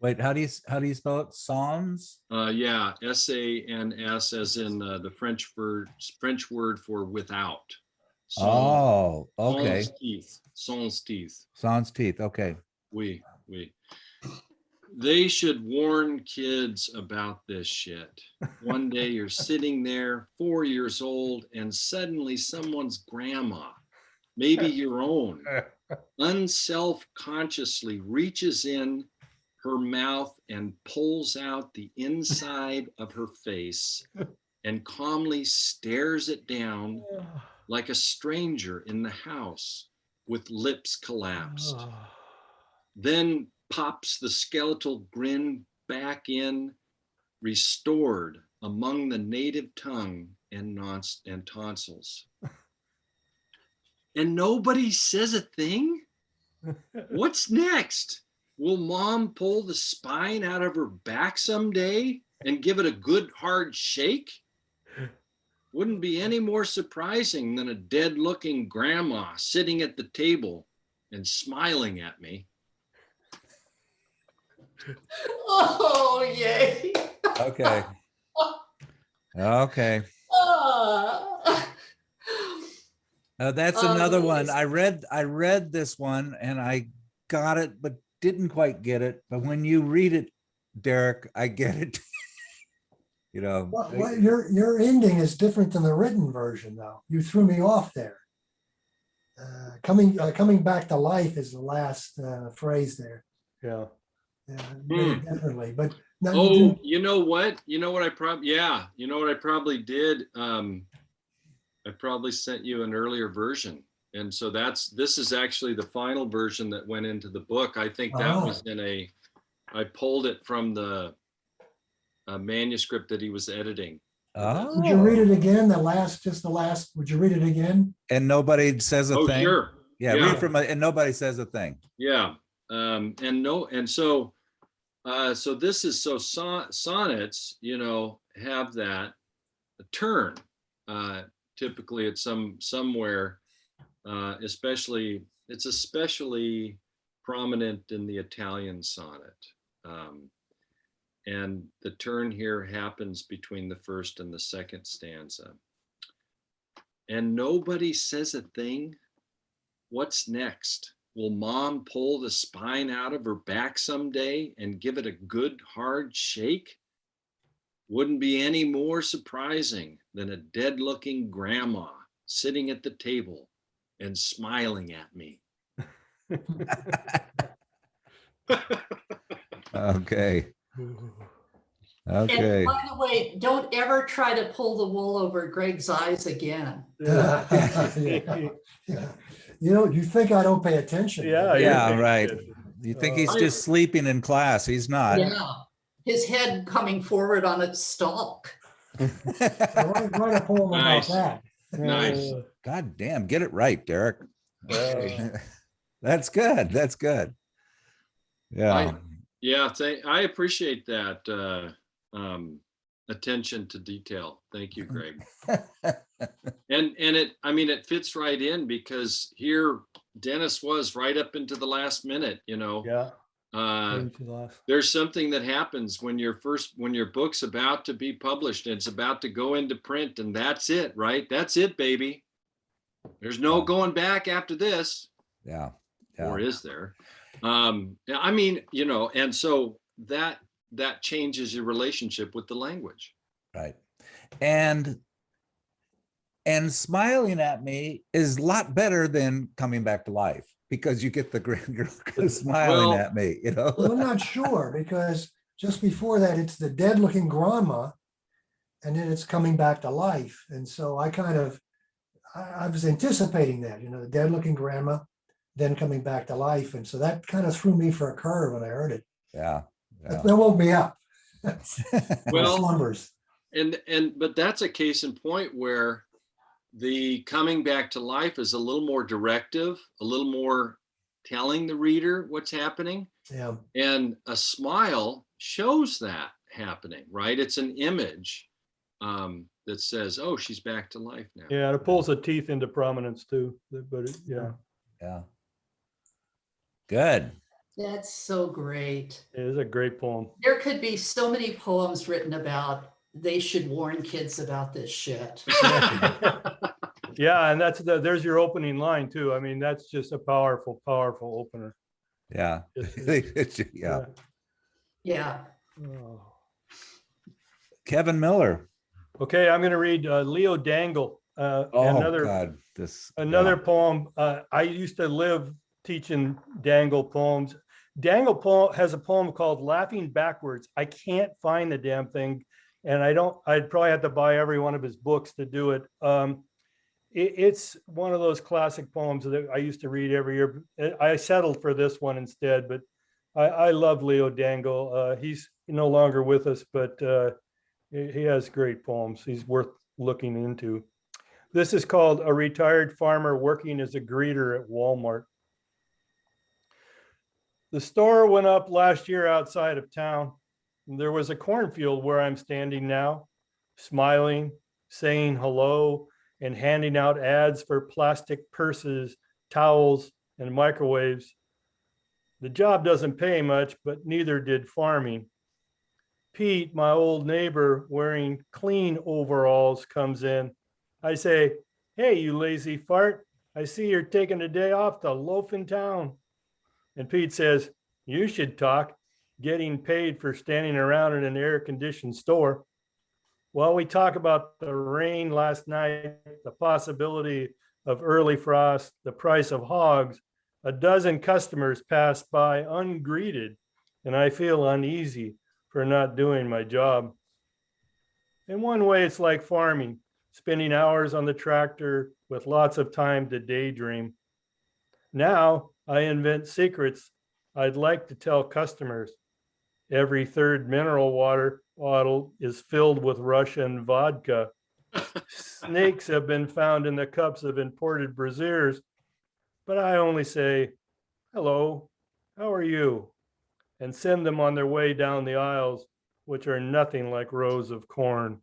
Wait, how do you spell it? Sans? Yeah, S-A-N-S, as in the French word for without. Oh, okay. Sans teeth. Sans teeth. Sans teeth. Okay. Oui. They should warn kids about this shit. One day you're sitting there, 4 years old, and suddenly someone's grandma, maybe your own, unself-consciously reaches in her mouth and pulls out the inside of her face and calmly stares it down like a stranger in the house with lips collapsed. Then pops the skeletal grin back in, restored among the native tongue and tonsils. And nobody says a thing? What's next? Will mom pull the spine out of her back someday and give it a good hard shake? Wouldn't be any more surprising than a dead-looking grandma sitting at the table and smiling at me. Oh, yay. Okay. Okay. That's another one. I read this one and I got it, but didn't quite get it. But when you read it, Derek, I get it. You know, Well, your ending is different than the written version, though. You threw me off there. Coming back to life is the last phrase there. Yeah. Very definitely. But no, Oh, you know what? You know what I probably did? I probably sent you an earlier version. And so this is actually the final version that went into the book. I think that was I pulled it from the manuscript that he was editing. oh, would you read it again? Would you read it again? and nobody says a thing. Sure. Yeah, Yeah. read from and nobody says a thing. Yeah. So this is sonnets, have that a turn. Typically it's somewhere, especially prominent in the Italian sonnet. And the turn here happens between the first and the second stanza. And nobody says a thing. What's next? Will mom pull the spine out of her back someday and give it a good hard shake? Wouldn't be any more surprising than a dead-looking grandma sitting at the table and smiling at me. Okay. And by the way, don't ever try to pull the wool over Greg's eyes again. Yeah. You think I don't pay attention? Yeah, right. You think he's just sleeping in class? He's not. Yeah, his head coming forward on its stalk. Write a poem Nice. about that. Nice. God damn, get it right, Derek. That's good. That's good. Yeah. I appreciate that attention to detail. Thank you, Greg. And it fits right in because here Dennis was right up into the last minute, Yeah. There's something that happens when your book's about to be published and it's about to go into print, and that's it, right? That's it, baby. There's no going back after this. Yeah. Or is there? And so that changes your relationship with the language. Right. And smiling at me is a lot better than coming back to life, because you get the girl smiling at me, Well, I'm not sure, because just before that, it's the dead looking grandma, and then it's coming back to life. And so I was anticipating that, the dead looking grandma, then coming back to life. And so that kind of threw me for a curve when I heard it. Yeah. That woke me up. Well, slumbers. But that's a case in point where the coming back to life is a little more directive, a little more telling the reader what's happening. Yeah. And a smile shows that happening, right? It's an image that says, oh, she's back to life now. Yeah, and it pulls the teeth into prominence too. But Yeah. Good. That's so great. It is a great poem. There could be so many poems written about they should warn kids about this shit. Yeah, and there's your opening line too. I mean, that's just a powerful, powerful opener. Yeah. It's- Yeah. Yeah. Oh. Kevin Miller. Okay, I'm going to read Leo Dangel. Oh Another God, this Another poem. I used to live teaching Dangel poems. Dangel has a poem called Laughing Backwards. I can't find the damn thing. And I'd probably have to buy every one of his books to do it. It's one of those classic poems that I used to read every year. I settled for this one instead, but I love Leo Dangel. He's no longer with us, but he has great poems. He's worth looking into. This is called A Retired Farmer Working as a Greeter at Wal-Mart. The store went up last year outside of town. There was a cornfield where I'm standing now, smiling, saying hello, and handing out ads for plastic purses, towels, and microwaves. The job doesn't pay much, but neither did farming. Pete, my old neighbor, wearing clean overalls, comes in. I say, "Hey, you lazy fart. I see you're taking a day off to loaf in town." And Pete says, "You should talk, getting paid for standing around in an air-conditioned store." While we talk about the rain last night, the possibility of early frost, the price of hogs, a dozen customers pass by ungreeted, and I feel uneasy for not doing my job. In one way, it's like farming, spending hours on the tractor with lots of time to daydream. Now I invent secrets I'd like to tell customers. Every third mineral water bottle is filled with Russian vodka. Snakes have been found in the cups of imported braziers, but I only say, "Hello, how are you?" and send them on their way down the aisles, which are nothing like rows of corn.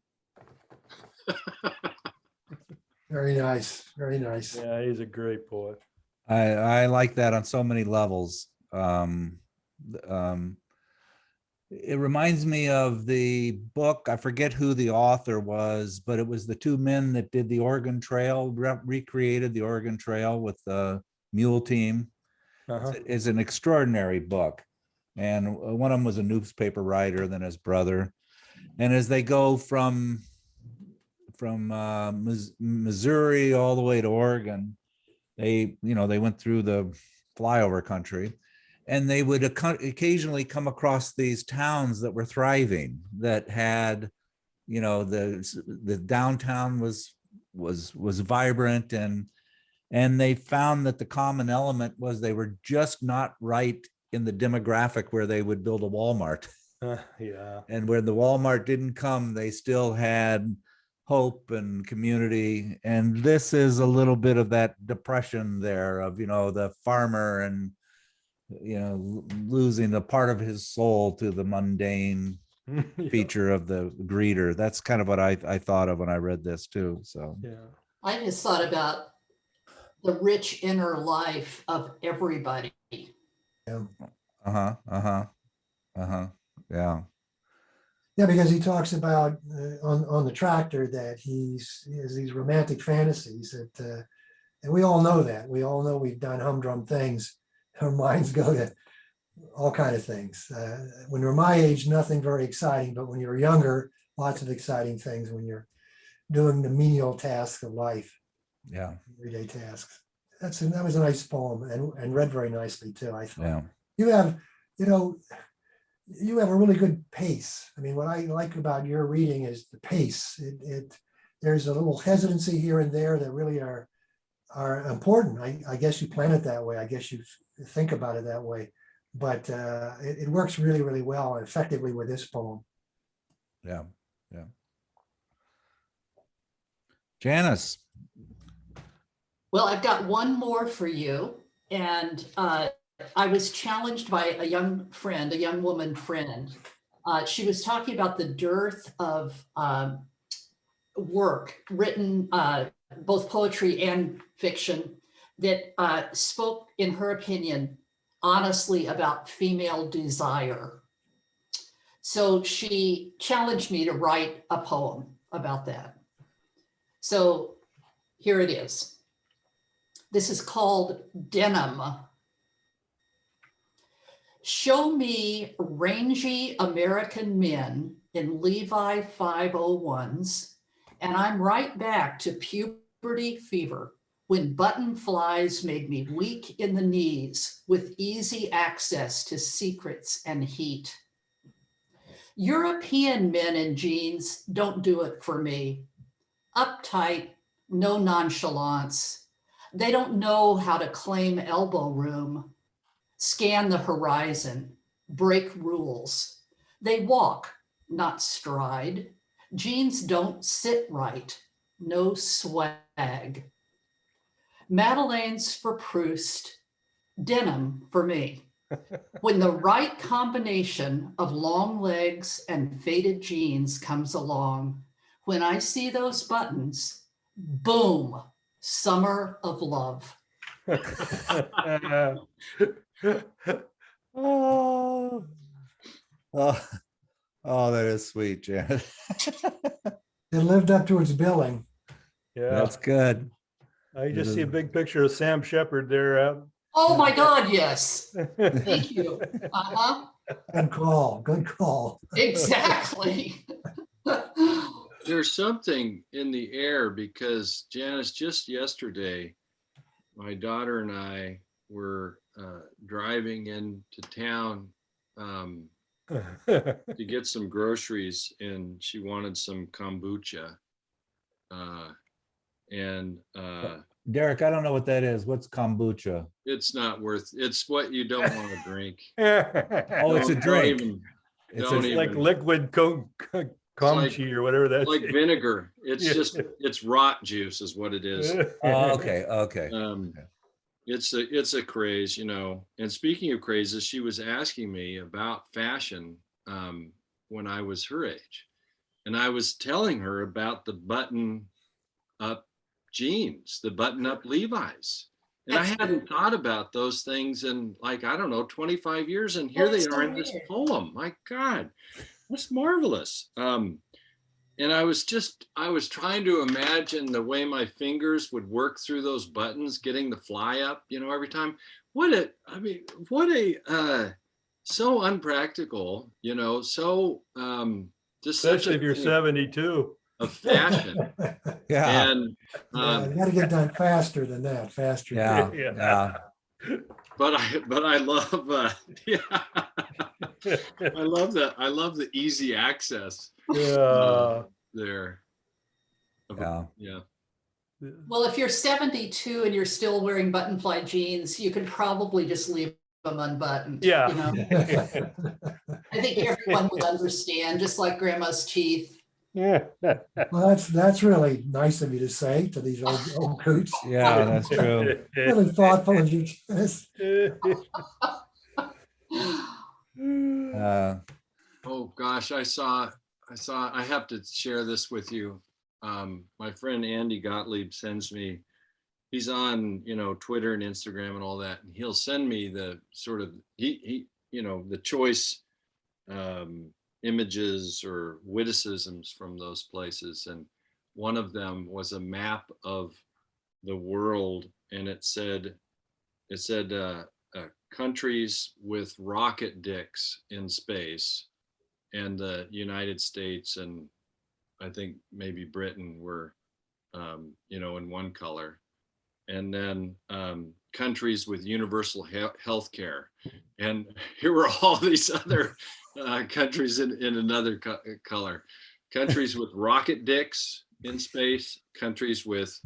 Very nice, very nice. Yeah, he's a great poet. I like that on so many levels. It reminds me of the book. I forget who the author was, but it was the two men that did the Oregon Trail, recreated the Oregon Trail with the mule team. Uh-huh. It's an extraordinary book. And one of them was a newspaper writer, then his brother. And as they go from Missouri all the way to Oregon, they went through the flyover country, and they would occasionally come across these towns that were thriving, that had, the downtown was vibrant, and they found that the common element was they were just not right in the demographic where they would build a Walmart. Yeah. And where the Walmart didn't come, they still had hope and community. And this is a little bit of that depression there of, the farmer and, losing a part of his soul to the mundane Yeah. feature of the greeter. That's kind of what I thought of when I read this too. So Yeah. I just thought about the rich inner life of everybody. Yeah. Yeah. Yeah, because he talks about on the tractor that he has these romantic fantasies that, and we all know that. We all know we've done humdrum things. Our minds go to all kinds of things. When you're my age, nothing very exciting, but when you're younger, lots of exciting things when you're doing the menial tasks of life. Yeah. Everyday tasks. That was a nice poem and read very nicely too, I thought. Yeah. You have a really good pace. I mean, what I like about your reading is the pace. There's a little hesitancy here and there that really are important. I guess you plan it that way. I guess you think about it that way. But it works really, really well and effectively with this poem. Yeah. Yeah. Janice. Well, I've got one more for you. And I was challenged by a young woman friend. She was talking about the dearth of work written, both poetry and fiction, that spoke, in her opinion, honestly about female desire. So she challenged me to write a poem about that. So here it is. This is called Denim. Show me rangy American men in Levi 501s, and I'm right back to puberty fever when button flies made me weak in the knees with easy access to secrets and heat. European men in jeans don't do it for me. Uptight, no nonchalance. They don't know how to claim elbow room, scan the horizon, break rules. They walk, not stride. Jeans don't sit right, no swag. Madeleine's for Proust, denim for me. When the right combination of long legs and faded jeans comes along, when I see those buttons, boom, summer of love. Oh, Oh, oh, that is sweet, Janet. It lived up to its billing. yeah. That's good. I just see a big picture of Sam Shepard there. Oh my God, yes. Thank you. Uh-huh. Good call, good call. Exactly. There's something in the air because Janice, just yesterday, my daughter and I were driving into town to get some groceries, and she wanted some kombucha. Derek, I don't know what that is. What's kombucha? It's not worth. It's what you don't want to drink. Oh, it's a drink. It's Don't like even- liquid comchi or whatever that's like vinegar. It's Yeah. just it's rot juice is what it is. Oh, okay, okay. It's a craze, you know. And speaking of crazes, she was asking me about fashion when I was her age, and I was telling her about the button-up jeans, the button-up Levi's, and I hadn't thought about those things in, like, I don't know, 25 years, and here they That's are so in this weird. poem. My God, that's marvelous. And I was trying to imagine the way my fingers would work through those buttons, getting the fly up, you know, every time. So unpractical, you know, so just such especially a if you're thing 72. of fashion. Yeah, And Yeah, you gotta get done faster than that, faster. yeah, Yeah. yeah. but I love yeah, I love that. I love the easy access Yeah. there. Yeah. Yeah. Well, if you're 72 and you're still wearing button-fly jeans, you could probably just leave them unbuttoned. Yeah. You know? I think everyone would understand, just like grandma's teeth. Yeah. Well, that's really nice of you to say to these old coots. Yeah, that's true. Really thoughtful of you. Janice. Oh gosh, I have to share this with you. My friend Andy Gottlieb sends me, he's on, you know, Twitter and Instagram and all that, and he'll send me the sort of, he you know, the choice images or witticisms from those places. And one of them was a map of the world, and it said countries with rocket dicks in space, and the United States and I think maybe Britain were, you know, in one color, and then countries with universal health care, and here were all these other countries in another color. Countries with rocket dicks in space, countries with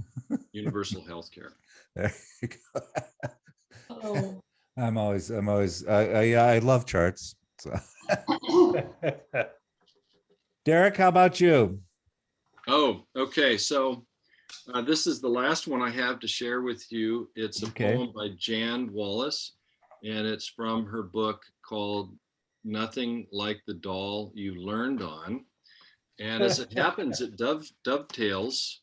universal health care. There you go. Oh. I love charts. So. Derek, how about you? Oh, okay. So this is the last one I have to share with you. It's a poem by Jan Wallace, and it's from her book called Nothing Like the Doll You Learned On. And as it happens, it dovetails,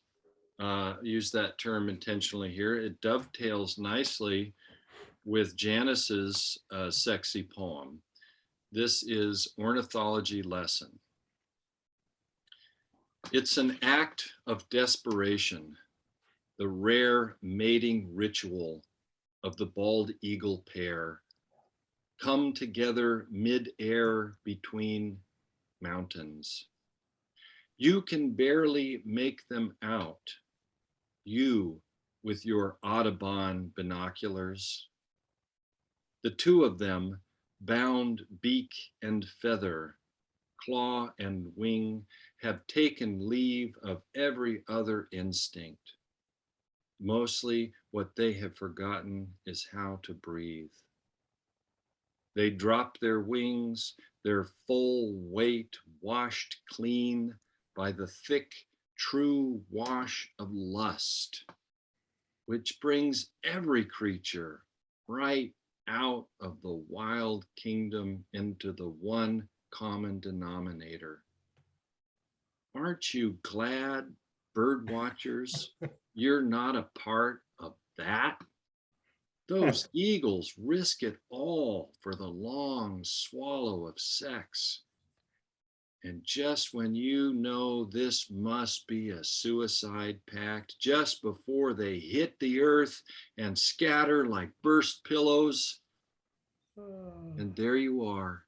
use that term intentionally here, it dovetails nicely with Janice's sexy poem. This is Ornithology Lesson. It's an act of desperation, the rare mating ritual of the bald eagle pair, come together mid-air between mountains. You can barely make them out, you with your Audubon binoculars. The two of them, bound beak and feather, claw and wing, have taken leave of every other instinct. Mostly what they have forgotten is how to breathe. They drop their wings, their full weight washed clean by the thick, true wash of lust, which brings every creature right out of the wild kingdom into the one common denominator. Aren't you glad, bird watchers, you're not a part of that? Those eagles risk it all for the long swallow of sex. And just when you know this must be a suicide pact, just before they hit the earth and scatter like burst pillows, and there you are,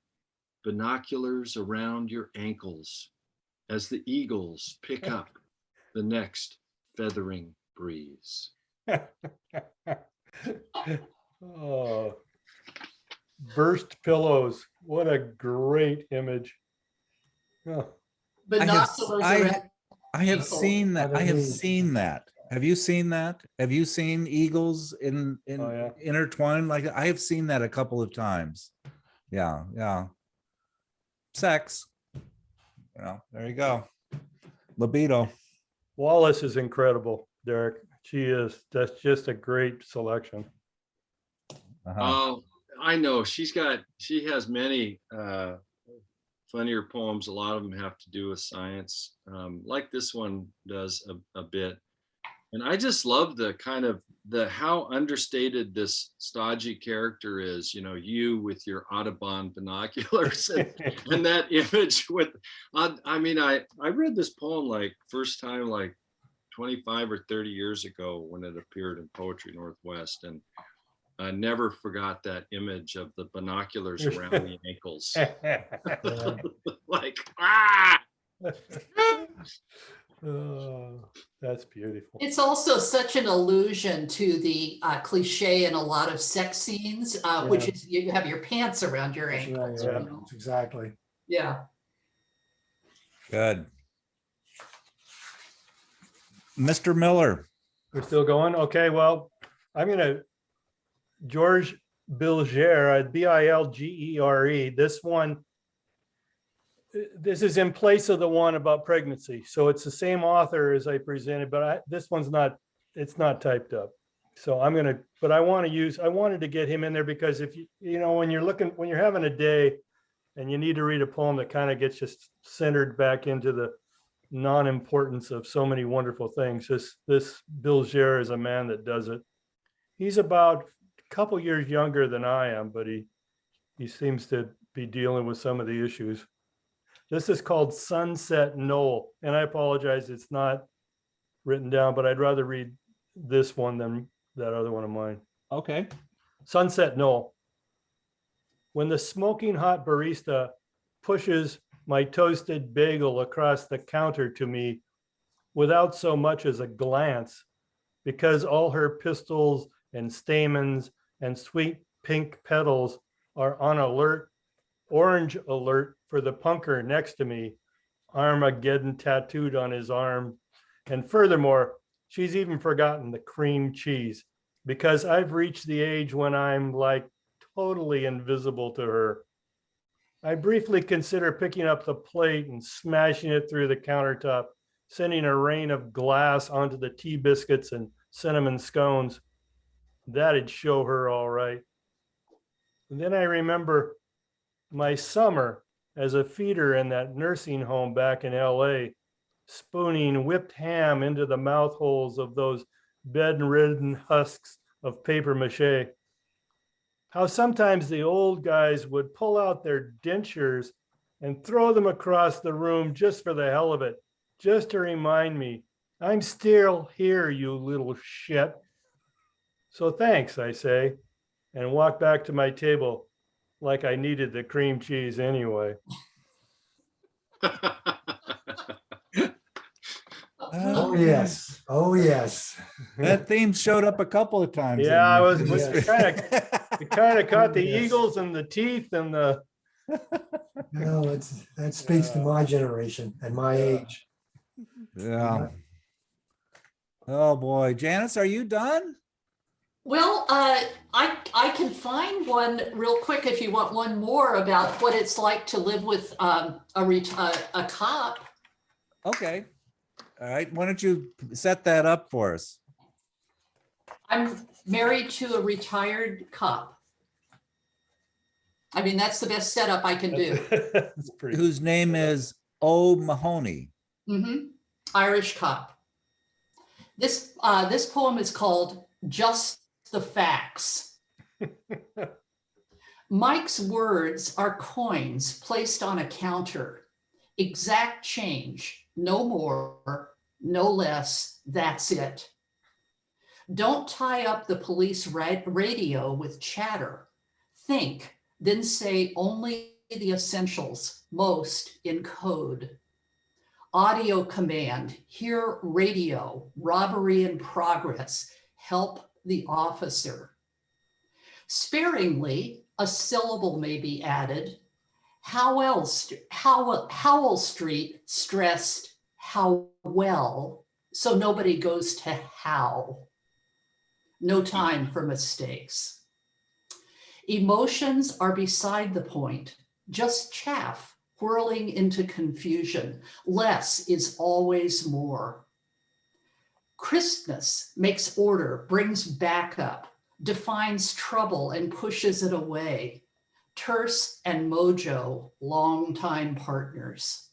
binoculars around your ankles as the eagles pick up the next feathering breeze. Oh, burst pillows. What a great image. Oh, Binoculars I have, around I have people. seen that. I have Underneath. seen that. Have you seen that? Have you seen eagles in Oh, yeah. intertwined like that? I have seen that a couple of times. Yeah, yeah. Sex. You know, there you go. Libido. Wallace is incredible, Derek. She is. That's just a great selection. Uh-huh. Oh, I know. She has many funnier poems. A lot of them have to do with science, like this one does a bit. And I just love the kind of how understated this stodgy character is, you know, you with your Audubon binoculars and that image with, I mean, I read this poem like first time like 25 or 30 years ago when it appeared in Poetry Northwest, and I never forgot that image of the binoculars around the ankles. Like, ah! Oh, that's beautiful. It's also such an allusion to the cliche in a lot of sex scenes, which is you have your pants around your That's right, ankles. yeah, You know? exactly. Yeah. Good. Mr. Miller. We're still going? Okay, well, I'm gonna, George Bilgere, Bilgere, this one, this is in place of the one about pregnancy. So it's the same author as I presented, but this one's not, it's not typed up. So I'm gonna, but I wanted to get him in there because if you know, when you're having a day and you need to read a poem that kind of gets just centered back into the non-importance of so many wonderful things, this Bilgere is a man that does it. He's about a couple years younger than I am, but he seems to be dealing with some of the issues. This is called Sunset Knoll, and I apologize, it's not written down, but I'd rather read this one than that other one of mine. Okay. Sunset Knoll. When the smoking hot barista pushes my toasted bagel across the counter to me without so much as a glance, because all her pistils and stamens and sweet pink petals are on alert, orange alert for the punker next to me, Armageddon tattooed on his arm. And furthermore, she's even forgotten the cream cheese, because I've reached the age when I'm like totally invisible to her. I briefly consider picking up the plate and smashing it through the countertop, sending a rain of glass onto the tea biscuits and cinnamon scones. That'd show her all right. And then I remember my summer as a feeder in that nursing home back in LA, spooning whipped ham into the mouth holes of those bedridden husks of paper mache. How sometimes the old guys would pull out their dentures and throw them across the room just for the hell of it, just to remind me, I'm still here, you little shit. So thanks, I say, and walk back to my table, like I needed the cream cheese anyway. Oh, yes. Oh, yes. That theme showed up a couple of times. Yeah, I was Yes. it kind of caught the Yes. eagles and the teeth and the. No, that speaks to my generation and my Yeah. age. Yeah. Oh boy, Janice, are you done? Well, I can find one real quick if you want one more about what it's like to live with a cop. Okay. All right. Why don't you set that up for us? I'm married to a retired cop. I mean, that's the best setup I can do. That's pretty. Whose name is O'Mahony. Irish cop. This poem is called Just the Facts. Mike's words are coins placed on a counter. Exact change, no more, no less, that's it. Don't tie up the police radio with chatter. Think, then say only the essentials, most in code. Audio command, hear radio, robbery in progress, help the officer. Sparingly, a syllable may be added. Howell Street stressed how well, so nobody goes to how. No time for mistakes. Emotions are beside the point, just chaff whirling into confusion. Less is always more. Crispness makes order, brings backup, defines trouble and pushes it away. Terse and Mojo, longtime partners.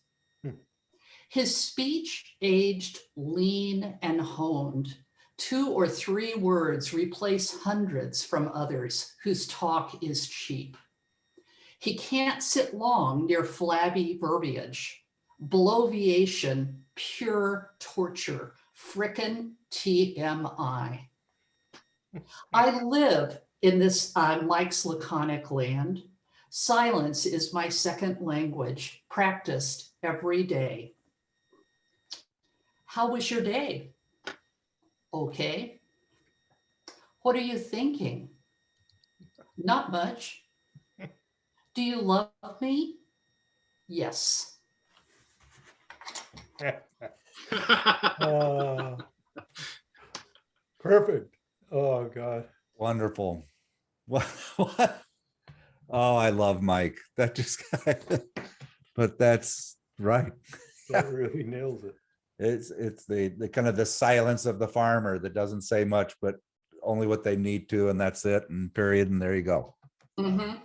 His speech aged, lean and honed. 2 or 3 words replace hundreds from others whose talk is cheap. He can't sit long near flabby verbiage. Bloviation, pure torture, frickin' TMI. I live in this Mike's laconic land. Silence is my second language, practiced every day. How was your day? Okay. What are you thinking? Not much. Do you love me? Yes. Perfect. Oh God. Wonderful. What? Oh, I love Mike. That just but that's right. That really nails it. It's the kind of the silence of the farmer that doesn't say much, but only what they need to, and that's it, and period, and there you go. Mm-hmm.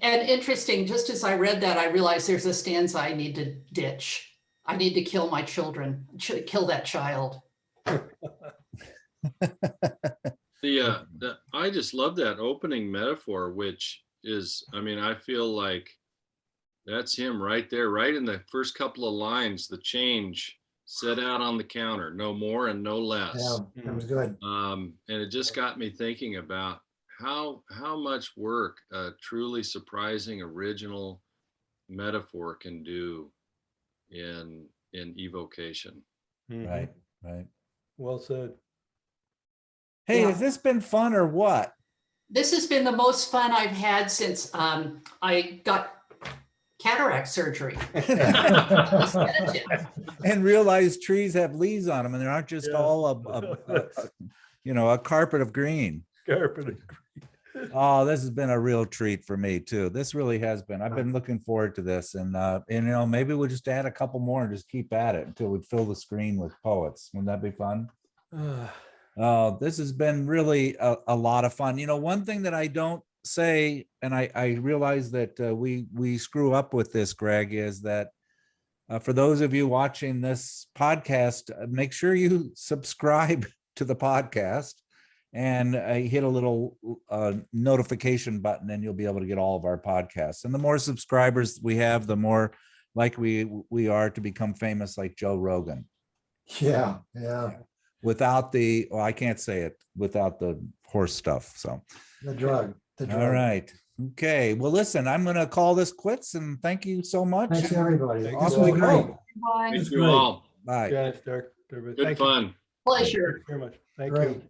And interesting, just as I read that, I realized there's a stanza I need to ditch. I need to kill my children, kill that child. I just love that opening metaphor, which is, I mean, I feel like that's him right there, right in the first couple of lines, the change set out on the counter, no more and no less. Yeah, that was good. And it just got me thinking about how much work a truly surprising original metaphor can do in evocation. Right. Well said. Hey, Yeah. has this been fun or what? This has been the most fun I've had since I got cataract surgery. And realize trees have leaves on them, and they aren't just Yeah. all a carpet of green. Carpet. Oh, this has been a real treat for me too. This really has been. I've been looking forward to this, and maybe we'll just add a couple more and just keep at it until we fill the screen with poets. Wouldn't that be fun? Oh, this has been really a lot of fun. One thing that I don't say, and I realize that we screw up with this, Greg, is that for those of you watching this podcast, make sure you subscribe to the podcast and hit a little notification button, and you'll be able to get all of our podcasts. And the more subscribers we have, the more likely we are to become famous like Joe Rogan. Yeah. Without I can't say it, without the horse stuff. So The drug. all right. Okay, well, listen, I'm going to call this quits and thank you so much. Thanks, everybody. Thank This you was all. great. Bye. Thank That's you great. all. Bye. Janice, Derek, everybody. Good Thank you. fun. Pleasure. Very much. Thank Great. you.